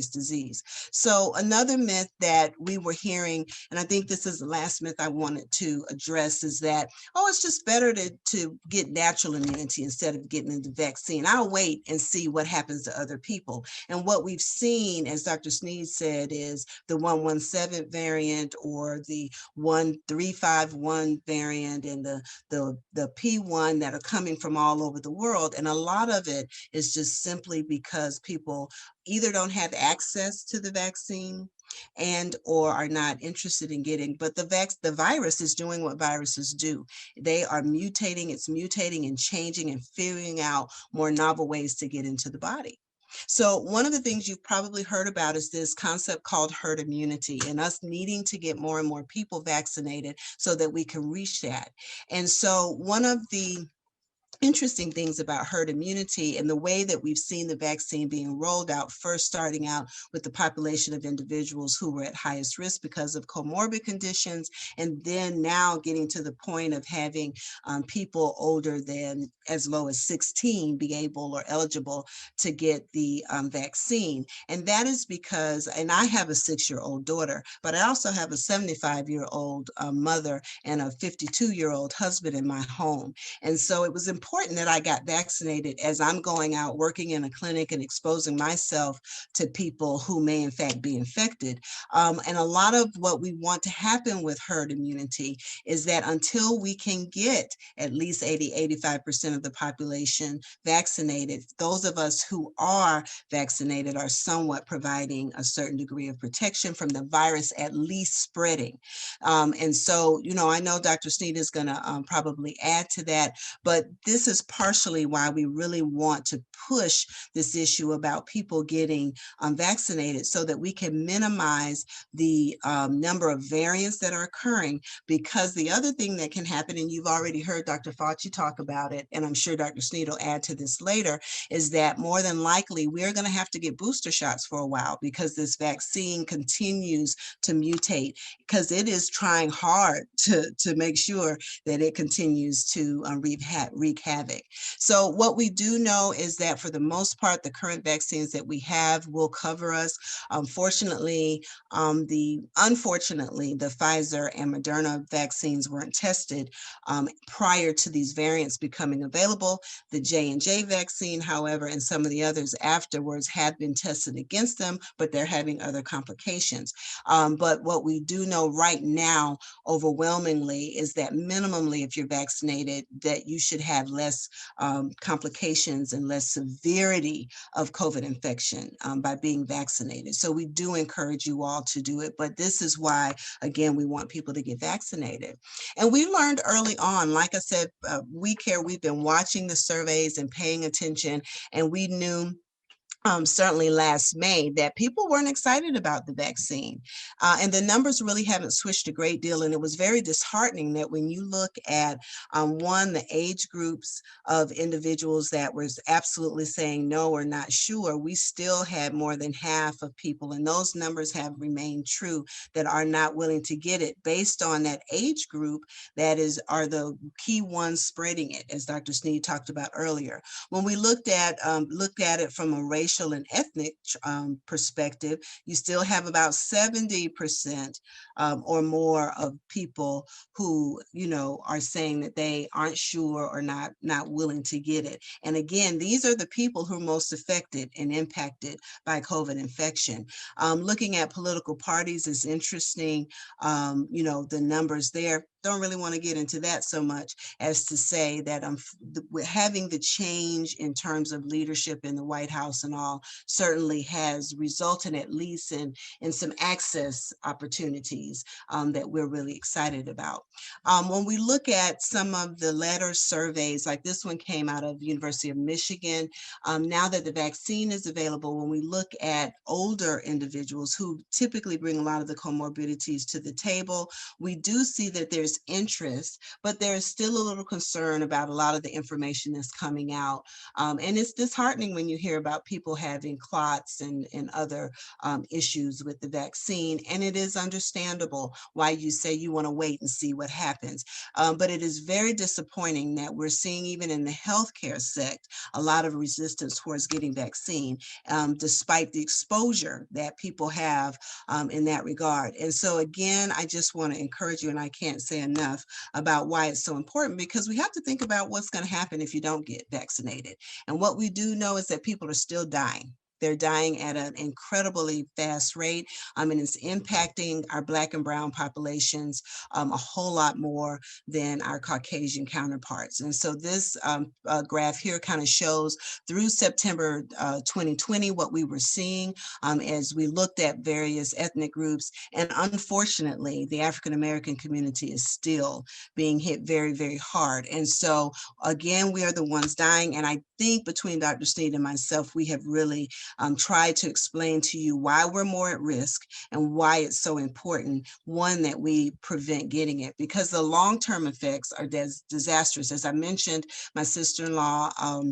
disease. So another myth that we were hearing, and I think this is the last myth I wanted to address, is that, oh, it's just better to get natural immunity instead of getting the vaccine. I'll wait and see what happens to other people. And what we've seen, as Dr. Sneed said, is the 117 variant or the 1351 variant and the P1 that are coming from all over the world. And a lot of it is just simply because people either don't have access to the vaccine and or are not interested in getting, but the virus is doing what viruses do. They are mutating, it's mutating and changing and figuring out more novel ways to get into the body. So one of the things you've probably heard about is this concept called herd immunity, and us needing to get more and more people vaccinated so that we can reach that. And so one of the interesting things about herd immunity and the way that we've seen the vaccine being rolled out, first starting out with the population of individuals who were at highest risk because of comorbid conditions, and then now getting to the point of having people older than as low as 16 be able or eligible to get the vaccine. And that is because, and I have a 6-year-old daughter, but I also have a 75-year-old mother and a 52-year-old husband in my home. And so it was important that I got vaccinated as I'm going out working in a clinic and exposing myself to people who may in fact be infected. And a lot of what we want to happen with herd immunity is that until we can get at least 80–85% of the population vaccinated, those of us who are vaccinated are somewhat providing a certain degree of protection from the virus at least spreading. And so, you know, I know Dr. Sneed is going to probably add to that, but this is partially why we really want to push this issue about people getting vaccinated so that we can minimize the number of variants that are occurring. Because the other thing that can happen, and you've already heard Dr. Fauci talk about it, and I'm sure Dr. Sneed will add to this later, is that more than likely we're going to have to get booster shots for a while because this vaccine continues to mutate, because it is trying hard to make sure that it continues to wreak havoc. So what we do know is that for the most part, the current vaccines that we have will cover us. Unfortunately, the Pfizer and Moderna vaccines weren't tested prior to these variants becoming available. The J&J vaccine, however, and some of the others afterwards have been tested against them, but they're having other complications. But what we do know right now, overwhelmingly, is that minimally, if you're vaccinated, that you should have less complications and less severity of COVID infection by being vaccinated. So we do encourage you all to do it, but this is why, again, we want people to get vaccinated. And we learned early on, like I said, we've been watching the surveys and paying attention, and we knew certainly last May, that people weren't excited about the vaccine. And the numbers really haven't switched a great deal. And it was very disheartening that when you look at, the age groups of individuals that was absolutely saying no or not sure, we still had more than half of people, and those numbers have remained true, that are not willing to get it based on that age group that are the key ones spreading it, as Dr. Sneed talked about earlier. When we looked at it from a racial and ethnic perspective, you still have about 70% or more of people who, you know, are saying that they aren't sure or not willing to get it. And again, these are the people who are most affected and impacted by COVID infection. Looking at political parties is interesting. You know, the numbers there, don't really want to get into that so much as to say that having the change in terms of leadership in the White House and all certainly has resulted at least in some access opportunities that we're really excited about. When we look at some of the letter surveys, like this one came out of the University of Michigan, now that the vaccine is available, when we look at older individuals who typically bring a lot of the comorbidities to the table, we do see that there's interest, but there's still a little concern about a lot of the information that's coming out. And it's disheartening when you hear about people having clots and other issues with the vaccine. And it is understandable why you say you want to wait and see what happens. But it is very disappointing that we're seeing, even in the healthcare sector, a lot of resistance towards getting vaccine, despite the exposure that people have in that regard. And so again, I just want to encourage you, and I can't say enough about why it's so important, because we have to think about what's going to happen if you don't get vaccinated. And what we do know is that people are still dying. They're dying at an incredibly fast rate. And it's impacting our Black and brown populations a whole lot more than our Caucasian counterparts. And so this graph here kind of shows through September 2020 what we were seeing as we looked at various ethnic groups. And unfortunately, the African American community is still being hit very, very hard. And so again, we are the ones dying. And I think between Dr. Sneed and myself, we have really try to explain to you why we're more at risk and why it's so important, one, that we prevent getting it, because the long-term effects are disastrous. As I mentioned, my sister-in-law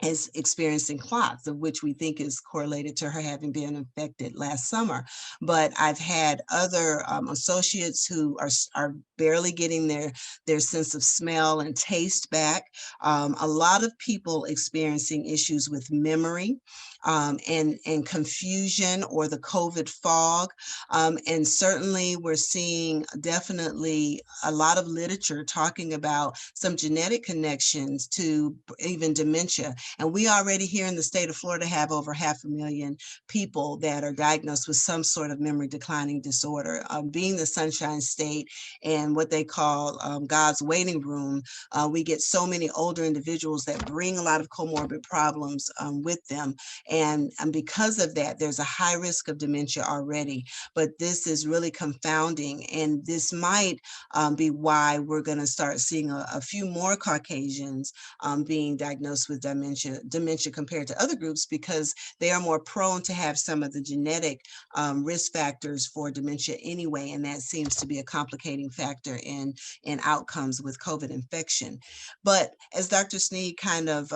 is experiencing clots, of which we think is correlated to her having been infected last summer. But I've had other associates who are barely getting their sense of smell and taste back. A lot of people experiencing issues with memory and confusion or the COVID fog. And certainly we're seeing definitely a lot of literature talking about some genetic connections to even dementia. And we already here in the state of Florida have over 500,000 people that are diagnosed with some sort of memory declining disorder. Being the Sunshine State and what they call God's waiting room, we get so many older individuals that bring a lot of comorbid problems with them. And because of that, there's a high risk of dementia already. But this is really confounding. And this might be why we're going to start seeing a few more Caucasians being diagnosed with dementia compared to other groups, because they are more prone to have some of the genetic risk factors for dementia anyway, and that seems to be a complicating factor in outcomes with COVID infection. But as Dr. Sneed kind of,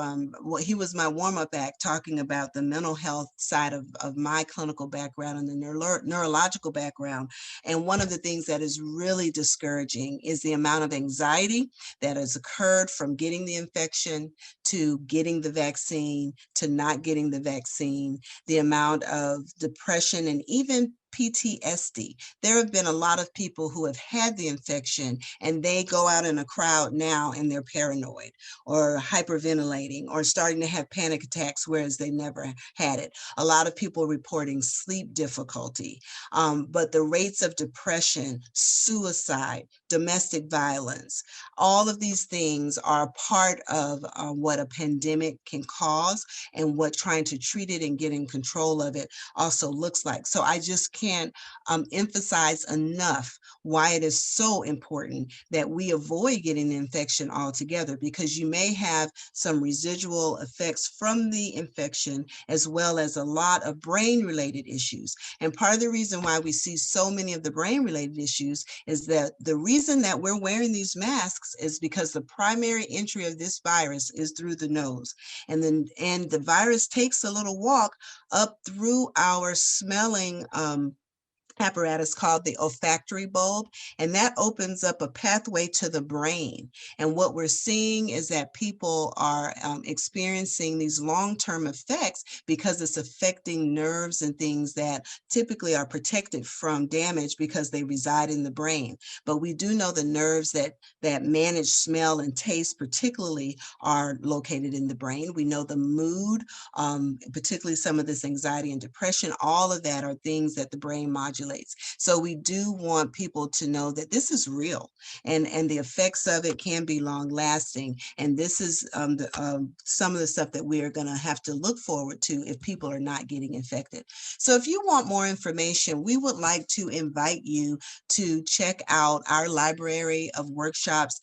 he was my warm-up act talking about the mental health side of my clinical background and the neurological background. And one of the things that is really discouraging is the amount of anxiety that has occurred from getting the infection to getting the vaccine to not getting the vaccine, the amount of depression and even PTSD. There have been a lot of people who have had the infection and they go out in a crowd now and they're paranoid or hyperventilating or starting to have panic attacks, whereas they never had it. A lot of people reporting sleep difficulty, but the rates of depression, suicide, domestic violence, all of these things are part of what a pandemic can cause and what trying to treat it and get in control of it also looks like. So I just can't emphasize enough why it is so important that we avoid getting the infection altogether, because you may have some residual effects from the infection as well as a lot of brain-related issues. And part of the reason why we see so many of the brain-related issues is that the reason that we're wearing these masks is because the primary entry of this virus is through the nose. And the virus takes a little walk up through our smelling apparatus called the olfactory bulb, and that opens up a pathway to the brain. And what we're seeing is that people are experiencing these long-term effects because it's affecting nerves and things that typically are protected from damage because they reside in the brain. But we do know the nerves that manage smell and taste particularly are located in the brain. We know the mood, particularly some of this anxiety and depression, all of that are things that the brain modulates. So we do want people to know that this is real and the effects of it can be long lasting. And this is some of the stuff that we are going to have to look forward to if people are not getting infected. So if you want more information, we would like to invite you to check out our library of workshops.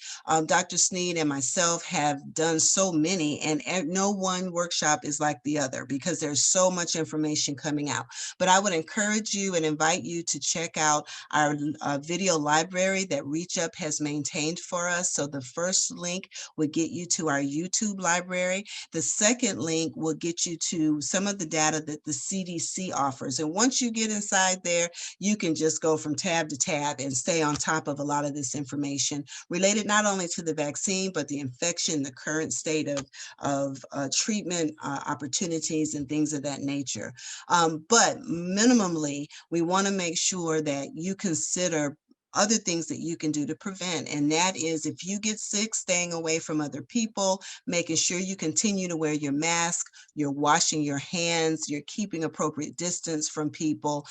Dr. Sneed and myself have done so many, and no one workshop is like the other because there's so much information coming out. But I would encourage you and invite you to check out our video library that ReachUp has maintained for us. So the first link would get you to our YouTube library. The second link will get you to some of the data that the CDC offers. And once you get inside there, you can just go from tab to tab and stay on top of a lot of this information related not only to the vaccine, but the infection, the current state of treatment opportunities and things of that nature. But minimally, we want to make sure that you consider other things that you can do to prevent. And that is, if you get sick, staying away from other people, making sure you continue to wear your mask, you're washing your hands, you're keeping appropriate distance from people,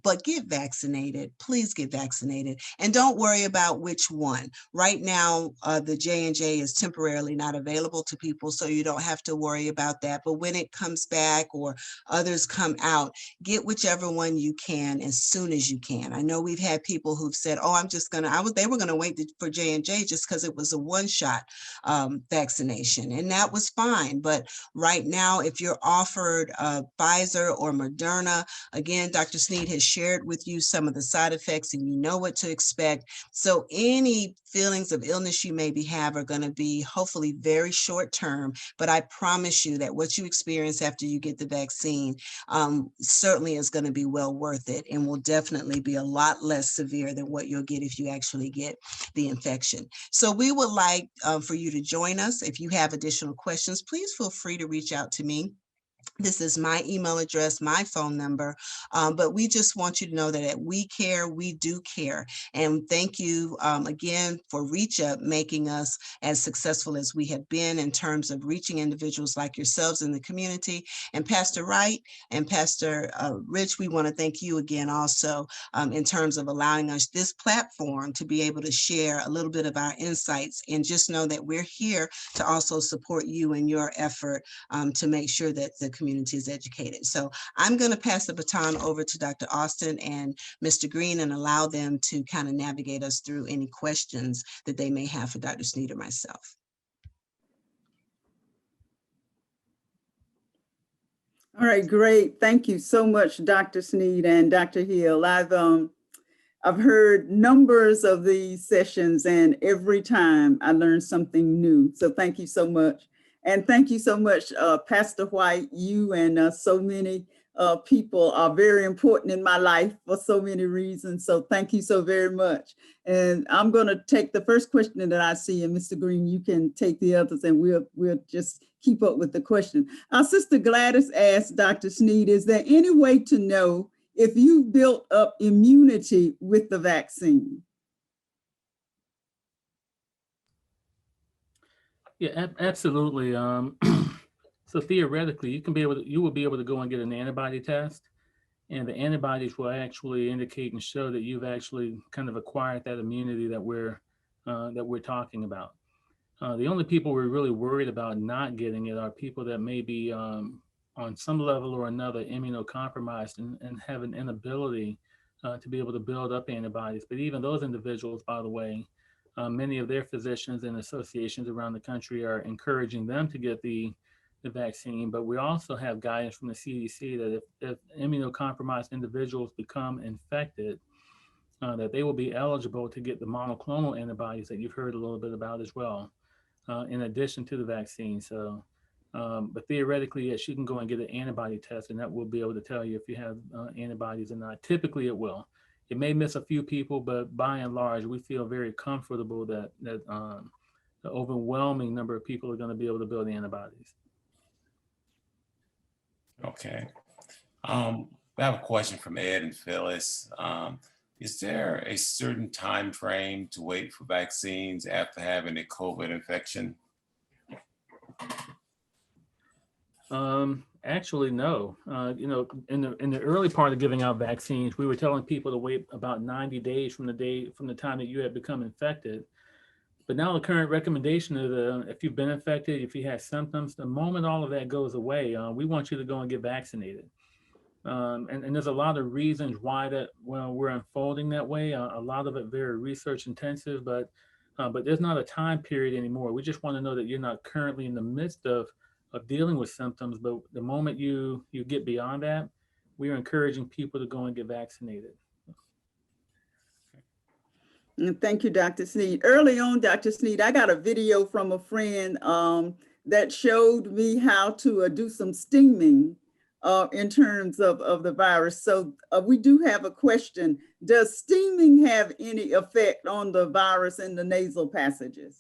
but get vaccinated. Please get vaccinated. And don't worry about which one. Right now, the J&J is temporarily not available to people, so you don't have to worry about that. But when it comes back or others come out, get whichever one you can as soon as you can. I know we've had people who've said, said, oh, they were gonna wait for J&J just because it was a one-shot vaccination, and that was fine. But right now, if you're offered Pfizer or Moderna, again, Dr. Sneed has shared with you some of the side effects and you know what to expect. So any feelings of illness you maybe have are going to be hopefully very short term, but I promise you that what you experience after you get the vaccine certainly is going to be well worth it and will definitely be a lot less severe than what you'll get if you actually get the infection. So we would like for you to join us. If you have additional questions, please feel free to reach out to me. This is my email address, my phone number, but we just want you to know that at We Care, we do care. And thank you again for Reach Up, making us as successful as we have been in terms of reaching individuals like yourselves in the community. And Pastor Wright and Pastor Rich, we want to thank you again also in terms of allowing us this platform to be able to share a little bit of our insights, and just know that we're here to also support you in your effort to make sure that the community is educated. So I'm going to pass the baton over to Dr. Austin and Mr. Green and allow them to kind of navigate us through any questions that they may have for Dr. Sneed or myself. All right, great. Thank you so much, Dr. Sneed and Dr. Hill. I've heard numbers of these sessions, and every time I learn something new. So thank you so much. And thank you so much, Pastor White. You and so many people are very important in my life for so many reasons. So thank you so very much. And I'm going to take the first question that I see, and Mr. Green, you can take the others, and we'll just keep up with the question. Our sister Gladys asked Dr. Sneed, is there any way to know if you built up immunity with the vaccine? Yeah, absolutely. So theoretically, you will be able to go and get an antibody test, and the antibodies will actually indicate and show that you've actually kind of acquired that immunity that we're talking about. The only people we're really worried about not getting it are people that may be on some level or another immunocompromised and have an inability to be able to build up antibodies. But even those individuals, by the way, many of their physicians and associations around the country are encouraging them to get the vaccine. But we also have guidance from the CDC that if immunocompromised individuals become infected, that they will be eligible to get the monoclonal antibodies that you've heard a little bit about as well, in addition to the vaccine. So, but theoretically, yes, you can go and get an antibody test, and that will be able to tell you if you have antibodies or not. Typically, it will. It may miss a few people, but by and large, we feel very comfortable that the overwhelming number of people are going to be able to build antibodies. Okay. I have a question from Ed and Phyllis. Is there a certain time frame to wait for vaccines after having a COVID infection? Actually, no. In the early part of giving out vaccines, we were telling people to wait about 90 days from the time that you had become infected. But now the current recommendation is if you've been infected, if you have symptoms, the moment all of that goes away, we want you to go and get vaccinated. And there's a lot of reasons why we're unfolding that way. A lot of it very research intensive, but there's not a time period anymore. We just want to know that you're not currently in the midst of dealing with symptoms, but the moment you get beyond that, we are encouraging people to go and get vaccinated. Thank you, Dr. Sneed. Early on, Dr. Sneed, I got a video from a friend that showed me how to do some steaming in terms of the virus. So we do have a question. Does steaming have any effect on the virus in the nasal passages?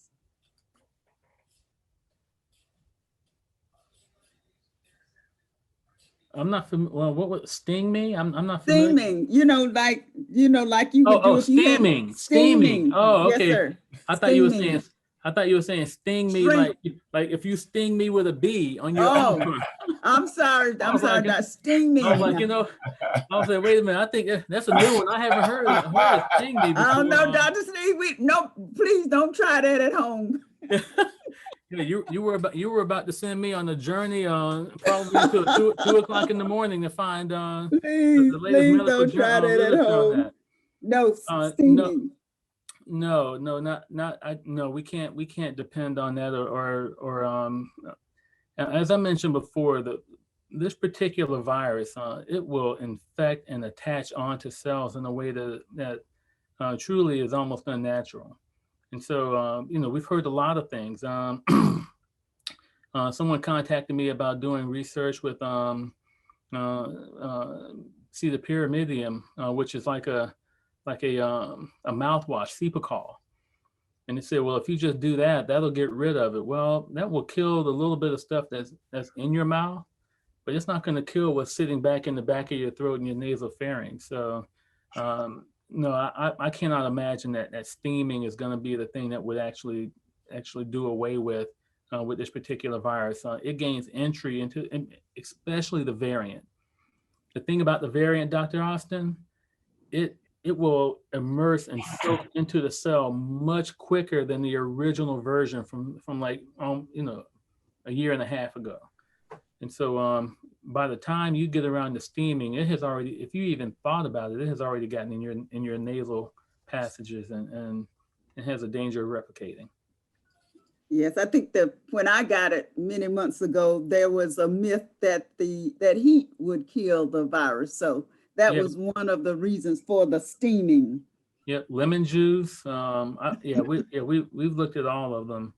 I'm not familiar. Well, what was sting me? I'm not familiar. Steaming, like you would do if you had steaming. Oh, okay. Yes, sir. I thought you were saying sting me like if you sting me with a bee on your arm. I'm sorry, not sting me. I was like, I was like, wait a minute, I think that's a new one. I haven't heard of sting me before. Oh no, Dr. Sneed, no, please don't try that at home. You were about to send me on a journey probably until 2 o'clock in the morning to find the latest medical don't try that at home. No, No, steaming. no, we can't depend on that as I mentioned before, this particular virus, it will infect and attach onto cells in a way that truly is almost unnatural. And so, we've heard a lot of things. Someone contacted me about doing research with Pyramidum, which is like a mouthwash, Cepacol. And they said, well, if you just do that, that'll get rid of it. Well, that will kill the little bit of stuff that's in your mouth, but it's not going to kill what's sitting back in the back of your throat and your nasal pharynx. So, no, I cannot imagine that steaming is going to be the thing that would actually do away with this particular virus. It gains entry into, especially the variant. The thing about the variant, Dr. Austin, it will immerse and soak into the cell much quicker than the original version from like a year and a half ago. And so by the time you get around to steaming, it has already, if you even thought about it, it has already gotten in your nasal passages and it has a danger of replicating. Yes, I think that when I got it many months ago, there was a myth that that heat would kill the virus. So that was one of the reasons for the steaming. Yeah, lemon juice. We've looked at all of them.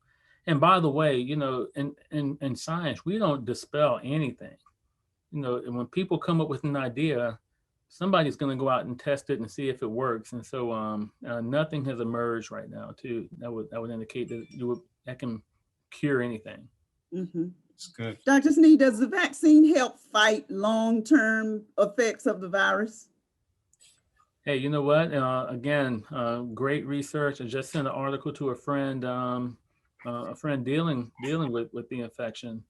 And by the way, in science, we don't dispel anything. And when people come up with an idea, somebody's going to go out and test it and see if it works. And so nothing has emerged right now that would indicate that can cure anything. Mm-hmm. It's good. Dr. Sneed, does the vaccine help fight long-term effects of the virus? Hey, you know what? Again, great research. I just sent an article to a friend dealing with the infection.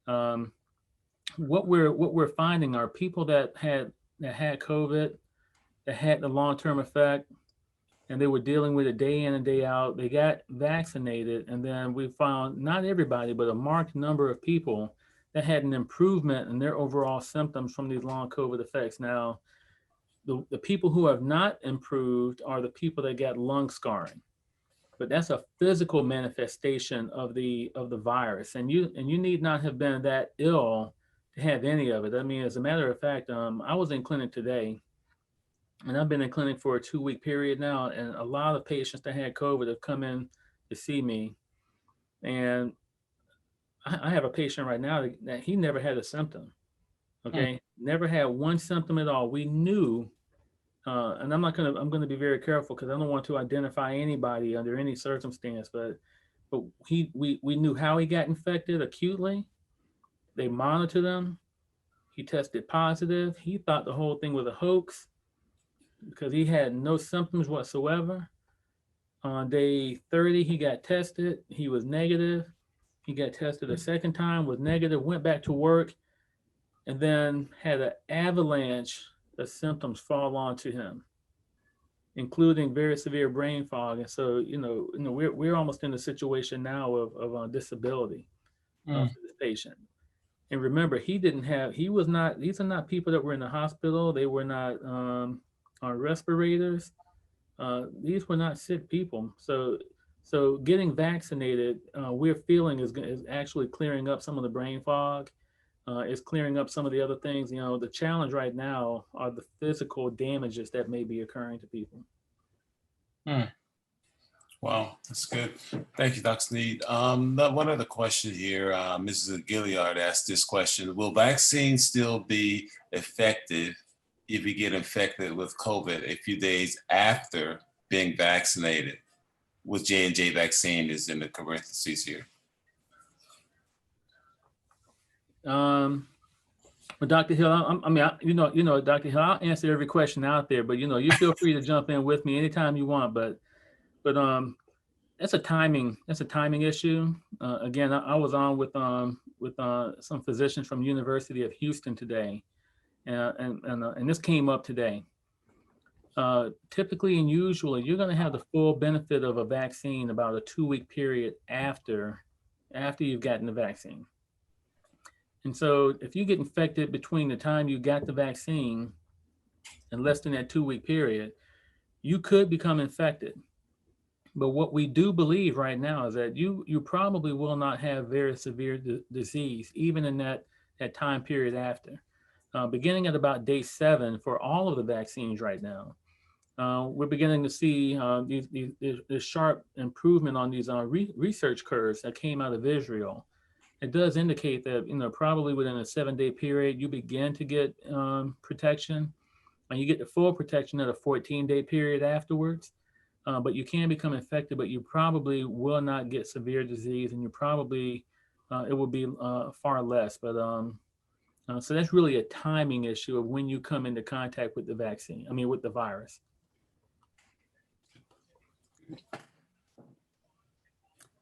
What we're finding are people that had COVID, that had the long-term effect, and they were dealing with it day in and day out. They got vaccinated, and then we found not everybody, but a marked number of people that had an improvement in their overall symptoms from these long COVID effects. Now, the people who have not improved are the people that got lung scarring, but that's a physical manifestation of the virus, and you need not have been that ill to have any of it. I mean, as a matter of fact, I was in clinic today. And I've been in clinic for a 2-week period now, and a lot of patients that had COVID have come in to see me. And I have a patient right now that he never had a symptom. Okay, never had one symptom at all. We knew, and I'm going to be very careful because I don't want to identify anybody under any circumstance. But we knew how he got infected acutely. They monitored him. He tested positive. He thought the whole thing was a hoax, because he had no symptoms whatsoever. On day 30, he got tested. He was negative. He got tested a second time, was negative, went back to work, and then had an avalanche of symptoms fall onto him, including very severe brain fog. And so, we're almost in a situation now of disability for this patient. And remember, these are not people that were in the hospital. They were not on respirators. These were not sick people. So getting vaccinated, we're feeling is actually clearing up some of the brain fog. It's clearing up some of the other things. The challenge right now are the physical damages that may be occurring to people. Wow, that's good. Thank you, Dr. Sneed. One other question here. Mrs. Gilliard asked this question: will vaccines still be effective if you get infected with COVID a few days after being vaccinated? With J&J vaccine is in the parentheses here. Well, Dr. Hill, Dr. Hill, I'll answer every question out there, but you feel free to jump in with me anytime you want. But that's a timing issue. Again, I was on with some physicians from University of Houston today, and this came up today. Typically and usually, you're going to have the full benefit of a vaccine about a 2-week period after you've gotten the vaccine. And so if you get infected between the time you got the vaccine and less than that 2-week period, you could become infected. But what we do believe right now is that you probably will not have very severe disease, even in that time period after. Beginning at about day 7 for all of the vaccines right now, we're beginning to see this sharp improvement on these research curves that came out of Israel. It does indicate that, probably within a 7-day period, you begin to get protection, and you get the full protection at a 14-day period afterwards. But you can become infected, but you probably will not get severe disease, and you probably, it will be far less. But so that's really a timing issue of when you come into contact with the vaccine, with the virus.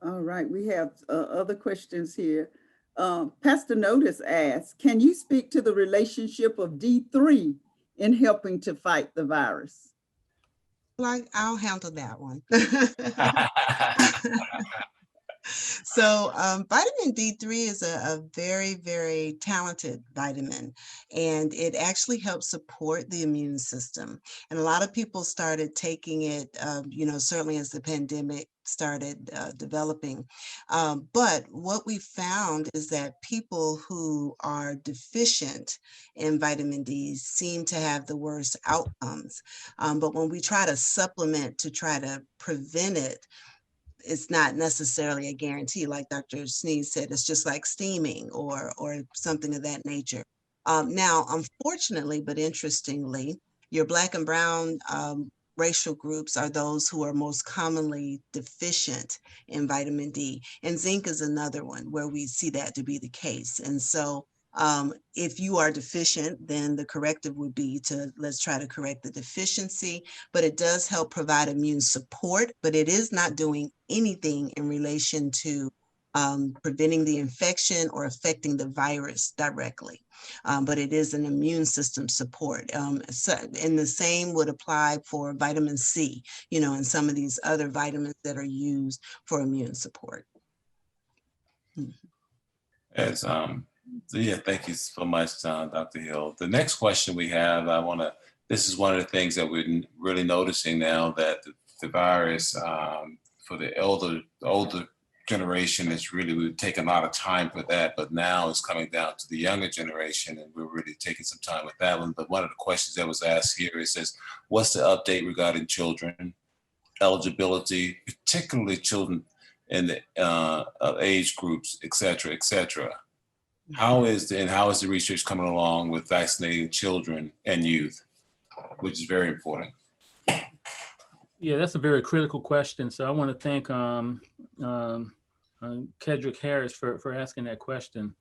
All right, we have other questions here. Pastor Notice asks, can you speak to the relationship of D3 in helping to fight the virus? I'll handle that one. So vitamin D3 is a very, very talented vitamin, and it actually helps support the immune system. And a lot of people started taking it, certainly as the pandemic started developing. But what we found is that people who are deficient in vitamin D seem to have the worst outcomes. But when we try to supplement to try to prevent it, it's not necessarily a guarantee. Like Dr. Sneed said, it's just like steaming or something of that nature. Now, unfortunately, but interestingly, your Black and brown racial groups are those who are most commonly deficient in vitamin D. And zinc is another one where we see that to be the case. And so if you are deficient, then the corrective would be to let's try to correct the deficiency, but it does help provide immune support, but it is not doing anything in relation to preventing the infection or affecting the virus directly. But it is an immune system support. And the same would apply for vitamin C, and some of these other vitamins that are used for immune support. As thank you so much, Dr. Hill. The next question we have, this is one of the things that we're really noticing now, that the virus for the older generation is really, we've taken a lot of time for that, but now it's coming down to the younger generation, and we're really taking some time with that one. But one of the questions that was asked here, it says, what's the update regarding children eligibility, particularly children in the age groups, et cetera, et cetera? How is the research coming along with vaccinating children and youth, which is very important? Yeah, that's a very critical question. So I want to thank Kedrick Harris for asking that question.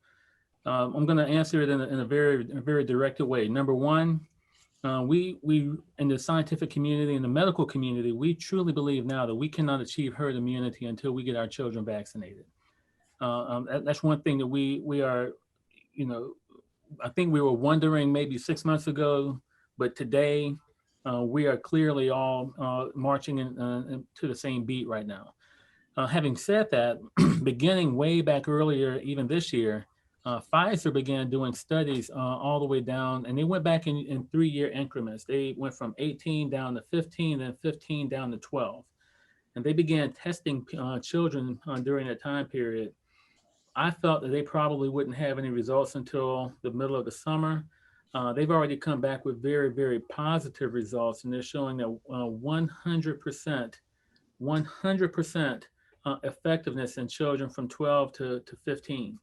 I'm going to answer it in a very directed way. Number one, we in the scientific community, in the medical community, we truly believe now that we cannot achieve herd immunity until we get our children vaccinated. That's one thing that we are, I think we were wondering maybe 6 months ago, but today we are clearly all marching to the same beat right now. Having said that, beginning way back earlier, even this year, Pfizer began doing studies all the way down, and they went back in 3-year increments. They went from 18 down to 15, then 15 down to 12. And they began testing children during that time period. I felt that they probably wouldn't have any results until the middle of the summer. They've already come back with very, very positive results, and they're showing that 100% effectiveness in children from 12 to 15.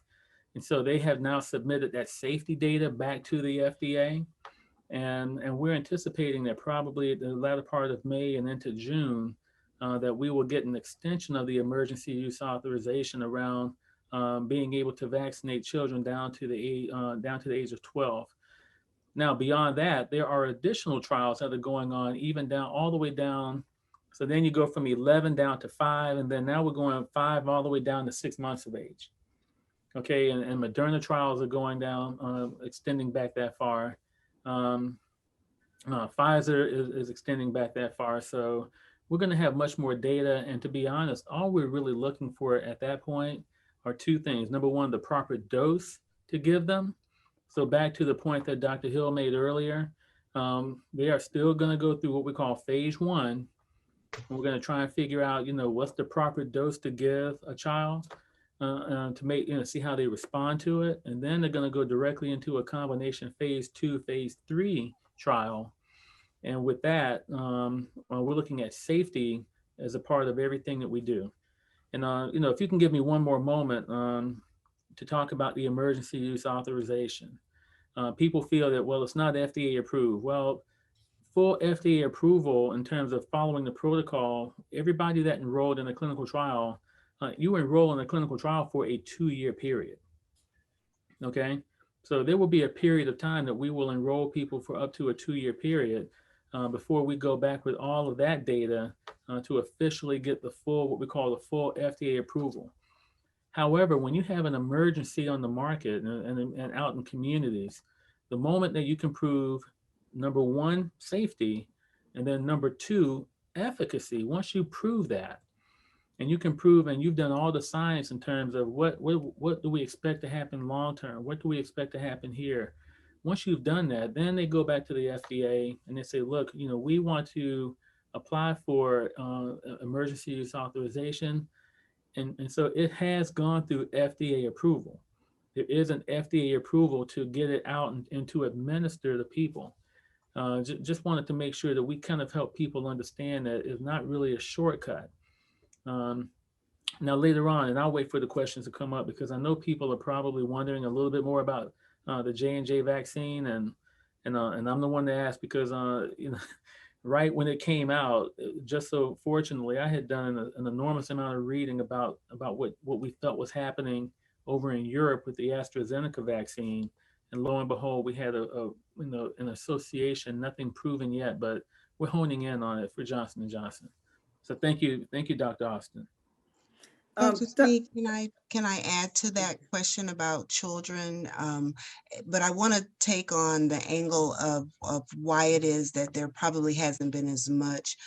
And so they have now submitted that safety data back to the FDA. And we're anticipating that probably the latter part of May and into June, that we will get an extension of the emergency use authorization around being able to vaccinate children down to the age of 12. Now, beyond that, there are additional trials that are going on, even down all the way down. So then you go from 11 down to 5, and then now we're going 5 all the way down to 6 months of age. Okay, and Moderna trials are going down, extending back that far. Pfizer is extending back that far. So we're going to have much more data. And to be honest, all we're really looking for at that point are 2 things. Number one, the proper dose to give them. So back to the point that Dr. Hill made earlier, They are still going to go through what we call phase 1. And we're going to try and figure out, what's the proper dose to give a child to make, see how they respond to it. And then they're going to go directly into a combination phase 2, phase 3 trial. And with that, we're looking at safety as a part of everything that we do. And, if you can give me one more moment to talk about the emergency use authorization. People feel that, well, it's not FDA approved. Well, full FDA approval in terms of following the protocol, everybody that enrolled in a clinical trial, you enroll in a clinical trial for a 2-year period. Okay. So there will be a period of time that we will enroll people for up to a 2-year period before we go back with all of that data to officially get the full, what we call the full FDA approval. However, when you have an emergency on the market and out in communities, the moment that you can prove, number 1, safety, and then number 2, efficacy, once you prove that, and you can prove, and you've done all the science in terms of what do we expect to happen long term, what do we expect to happen here. Once you've done that, then they go back to the FDA and they say, look, we want to apply for emergency use authorization. And so it has gone through FDA approval. There is an FDA approval to get it out and to administer to people. Just wanted to make sure that we kind of help people understand that it's not really a shortcut. Now later on, and I'll wait for the questions to come up because I know people are probably wondering a little bit more about the J&J vaccine, and I'm the one to ask because right when it came out, just so fortunately, I had done an enormous amount of reading about what we felt was happening over in Europe with the AstraZeneca vaccine, and lo and behold, we had an association, nothing proven yet, but we're honing in on it for Johnson & Johnson. So thank you, Dr. Austin. Dr. Sneed, can I add to that question about children? But I want to take on the angle of why it is that there probably hasn't been as much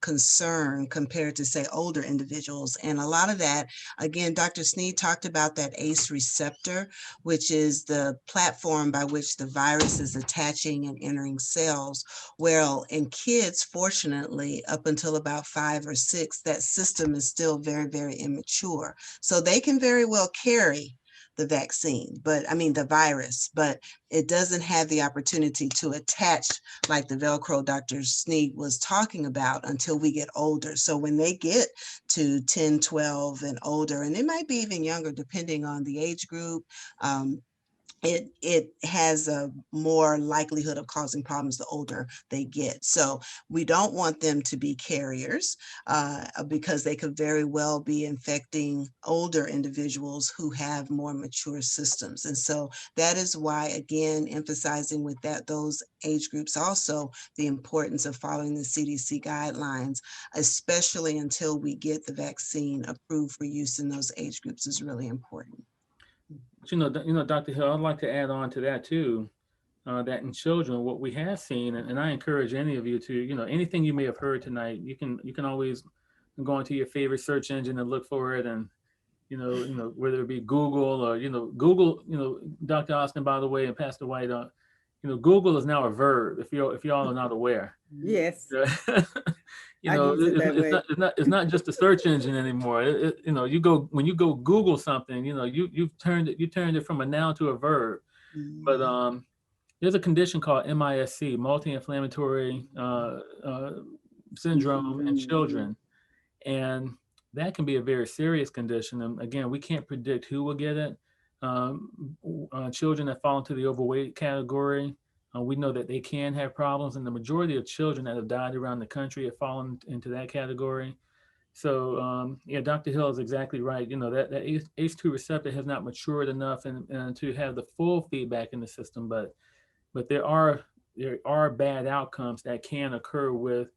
concern compared to, say, older individuals. And a lot of that, again, Dr. Sneed talked about that ACE receptor, which is the platform by which the virus is attaching and entering cells. Well, in kids, fortunately, up until about 5 or 6, that system is still very, very immature. So they can very well carry the vaccine, the virus, but it doesn't have the opportunity to attach like the Velcro Dr. Sneed was talking about until we get older. So when they get to 10, 12 and older, and it might be even younger depending on the age group, it has a more likelihood of causing problems the older they get. So we don't want them to be carriers because they could very well be infecting older individuals who have more mature systems. And so that is why, again, emphasizing with those age groups also the importance of following the CDC guidelines, especially until we get the vaccine approved for use in those age groups, is really important. Dr. Hill, I'd like to add on to that too, that in children, what we have seen, and I encourage any of you to, anything you may have heard tonight, you can always go into your favorite search engine and look for it, and whether it be Google or Google, Dr. Austin, by the way, and Pastor White, Google is now a verb. If y'all are not aware. Yes. It's not just a search engine anymore. When you go Google something, you've turned it from a noun to a verb. Mm-hmm. But there's a condition called MIS-C, multi-inflammatory syndrome in children, and that can be a very serious condition. And again, we can't predict who will get it. Children that fall into the overweight category, we know that they can have problems, and the majority of children that have died around the country have fallen into that category. So Dr. Hill is exactly right. That ACE2 receptor has not matured enough and to have the full feedback in the system, but there are bad outcomes that can occur with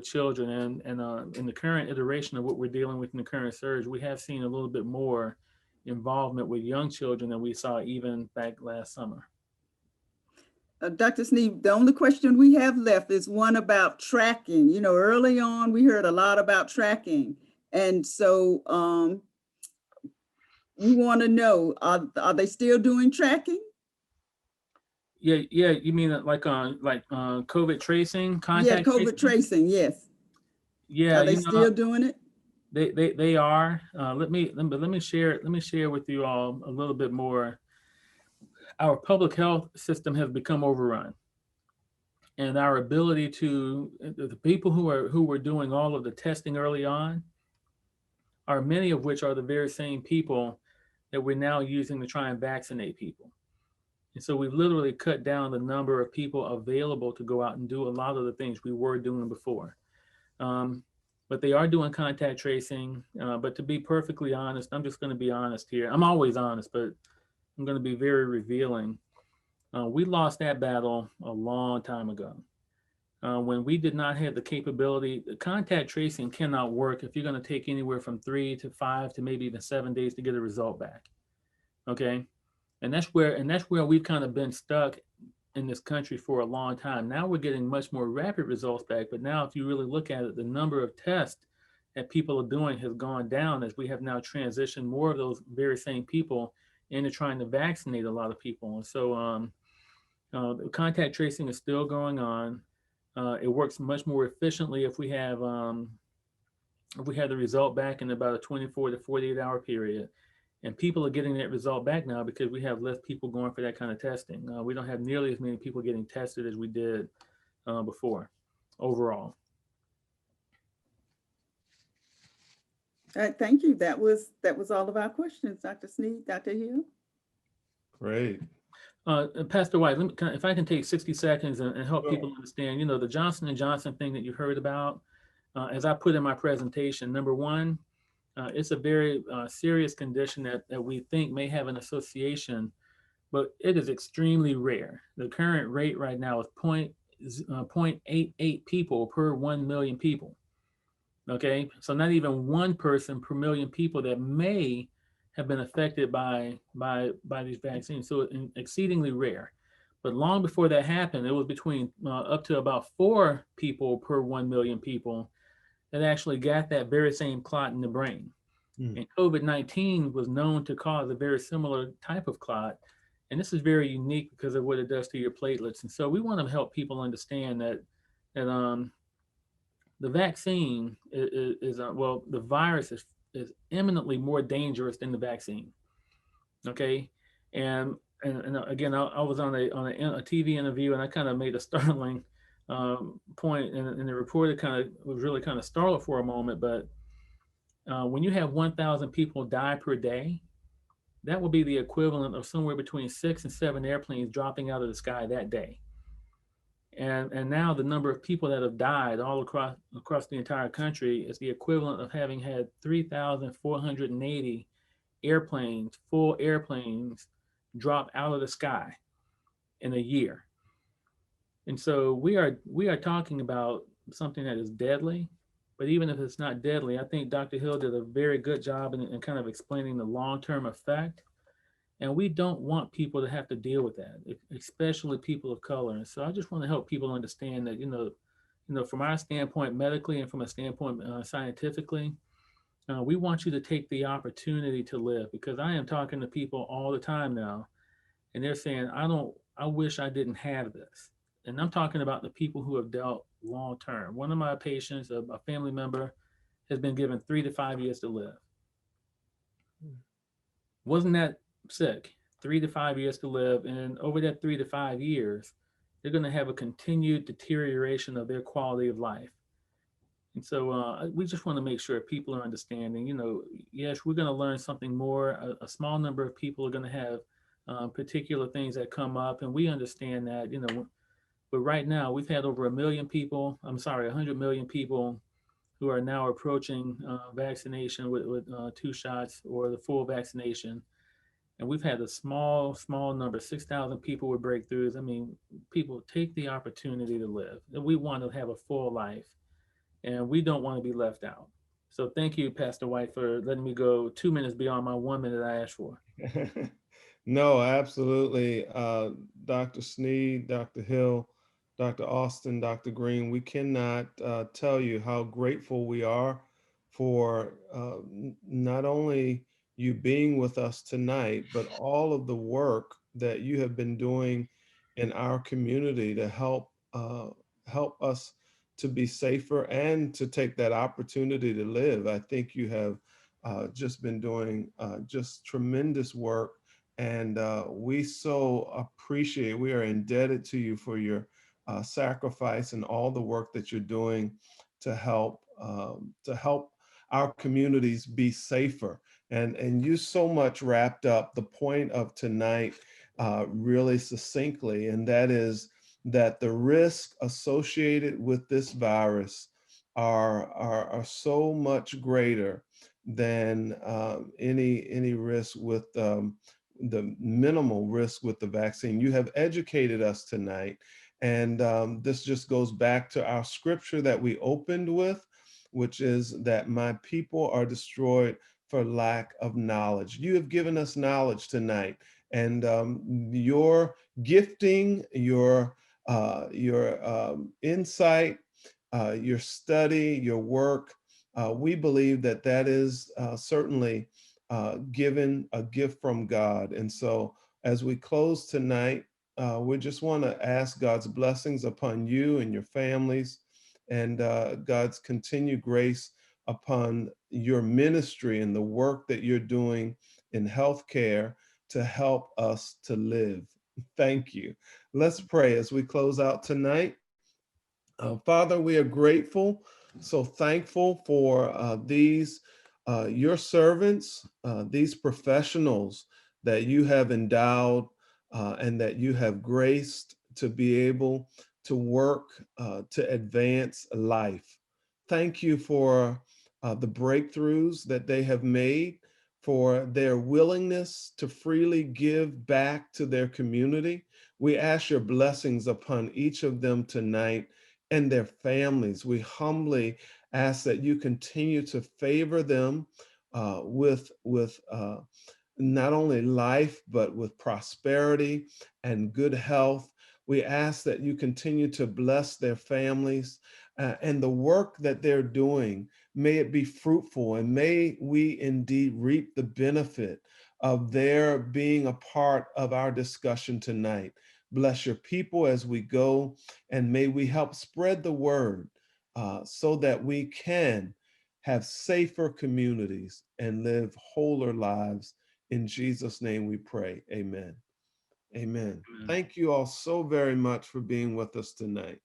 children, and in the current iteration of what we're dealing with in the current surge, we have seen a little bit more involvement with young children than we saw even back last summer. Dr. Sneed, the only question we have left is one about tracking. Early on, we heard a lot about tracking. And so we want to know, are they still doing tracking? Yeah. You mean like COVID tracing, Yeah, contact COVID tracing, yes. Yeah, Are they still doing it? They are. Let me share with you all a little bit more. Our public health system has become overrun, and our ability to the people who were doing all of the testing early on are many of which are the very same people that we're now using to try and vaccinate people. And so we've literally cut down the number of people available to go out and do a lot of the things we were doing before. Um, but they are doing contact tracing. But to be perfectly honest, I'm just going to be honest here. I'm always honest, but I'm going to be very revealing. We lost that battle a long time ago. When we did not have the capability, the contact tracing cannot work if you're going to take anywhere from 3 to 5 to maybe even 7 days to get a result back. Okay. And that's where we've kind of been stuck in this country for a long time. Now we're getting much more rapid results back, but now if you really look at it, the number of tests that people are doing has gone down as we have now transitioned more of those very same people into trying to vaccinate a lot of people. And so the contact tracing is still going on. It works much more efficiently if we have the result back in about a 24 to 48-hour period. And people are getting that result back now because we have less people going for that kind of testing. We don't have nearly as many people getting tested as we did before overall. All right, thank you. That was all of our questions, Dr. Sneed, Dr. Hill. Great. Pastor White, if I can take 60 seconds and help people understand, the Johnson & Johnson thing that you heard about, as I put in my presentation, number one, it's a very serious condition that we think may have an association, but it is extremely rare. The current rate right now is 0.88 people per 1 million people. Okay, so not even one person per million people that may have been affected by these vaccines. So it's exceedingly rare. But long before that happened, it was between up to about 4 people per 1 million people that actually got that very same clot in the brain. And COVID-19 was known to cause a very similar type of clot. And this is very unique because of what it does to your platelets. And so we want to help people understand that the vaccine is the virus is eminently more dangerous than the vaccine. Okay. And again, I was on a TV interview and I kind of made a startling point, and the reporter was really kind of startled for a moment. But when you have 1,000 people die per day, that will be the equivalent of somewhere between 6 and 7 airplanes dropping out of the sky that day. And now the number of people that have died all across the entire country is the equivalent of having had 3,480 full airplanes, drop out of the sky in a year. And so we are talking about something that is deadly. But even if it's not deadly, I think Dr. Hill did a very good job in kind of explaining the long-term effect. And we don't want people to have to deal with that, especially people of color. And so I just want to help people understand that, from our standpoint medically and from a standpoint scientifically, we want you to take the opportunity to live, because I am talking to people all the time now, and they're saying, I wish I didn't have this. And I'm talking about the people who have dealt long term. One of my patients, a family member, has been given 3 to 5 years to live. Wasn't that sick? 3 to 5 years to live. And over that 3 to 5 years, they're going to have a continued deterioration of their quality of life. And so we just want to make sure people are understanding, yes, we're going to learn something more. A small number of people are going to have particular things that come up. And we understand that, but right now we've had over 100 million people who are now approaching vaccination with 2 shots or the full vaccination. And we've had a small number, 6,000 people with breakthroughs. I mean, people take the opportunity to live. We want to have a full life, and we don't want to be left out. So thank you, Pastor White, for letting me go 2 minutes beyond my 1 minute I asked for. No, absolutely. Dr. Sneed, Dr. Hill, Dr. Austin, Dr. Green, we cannot tell you how grateful we are for not only you being with us tonight, but all of the work that you have been doing in our community to help us to be safer and to take that opportunity to live. I think you have just been doing just tremendous work, and we so appreciate, we are indebted to you for your sacrifice and all the work that you're doing to help our communities be safer. And you so much wrapped up the point of tonight really succinctly, and that is that the risk associated with this virus are so much greater than any risk with the minimal risk with the vaccine. You have educated us tonight, and this just goes back to our scripture that we opened with, which is that my people are destroyed for lack of knowledge. You have given us knowledge tonight, and your gifting, your insight, your study, your work, we believe that that is certainly given a gift from God. And so as we close tonight, we just want to ask God's blessings upon you and your families, and God's continued grace upon your ministry and the work that you're doing in healthcare to help us to live. Thank you. Let's pray as we close out tonight. Father, we are grateful, so thankful for these, your servants, these professionals that you have endowed and that you have graced to be able to work to advance life. Thank you for the breakthroughs that they have made, for their willingness to freely give back to their community. We ask your blessings upon each of them tonight and their families. We humbly ask that you continue to favor them with not only life, but with prosperity and good health. We ask that you continue to bless their families and the work that they're doing. May it be fruitful, and may we indeed reap the benefit of their being a part of our discussion tonight. Bless your people as we go, and may we help spread the word so that we can have safer communities and live wholer lives. In Jesus' name we pray. Amen. Amen. Amen. Thank you all so very much for being with us tonight.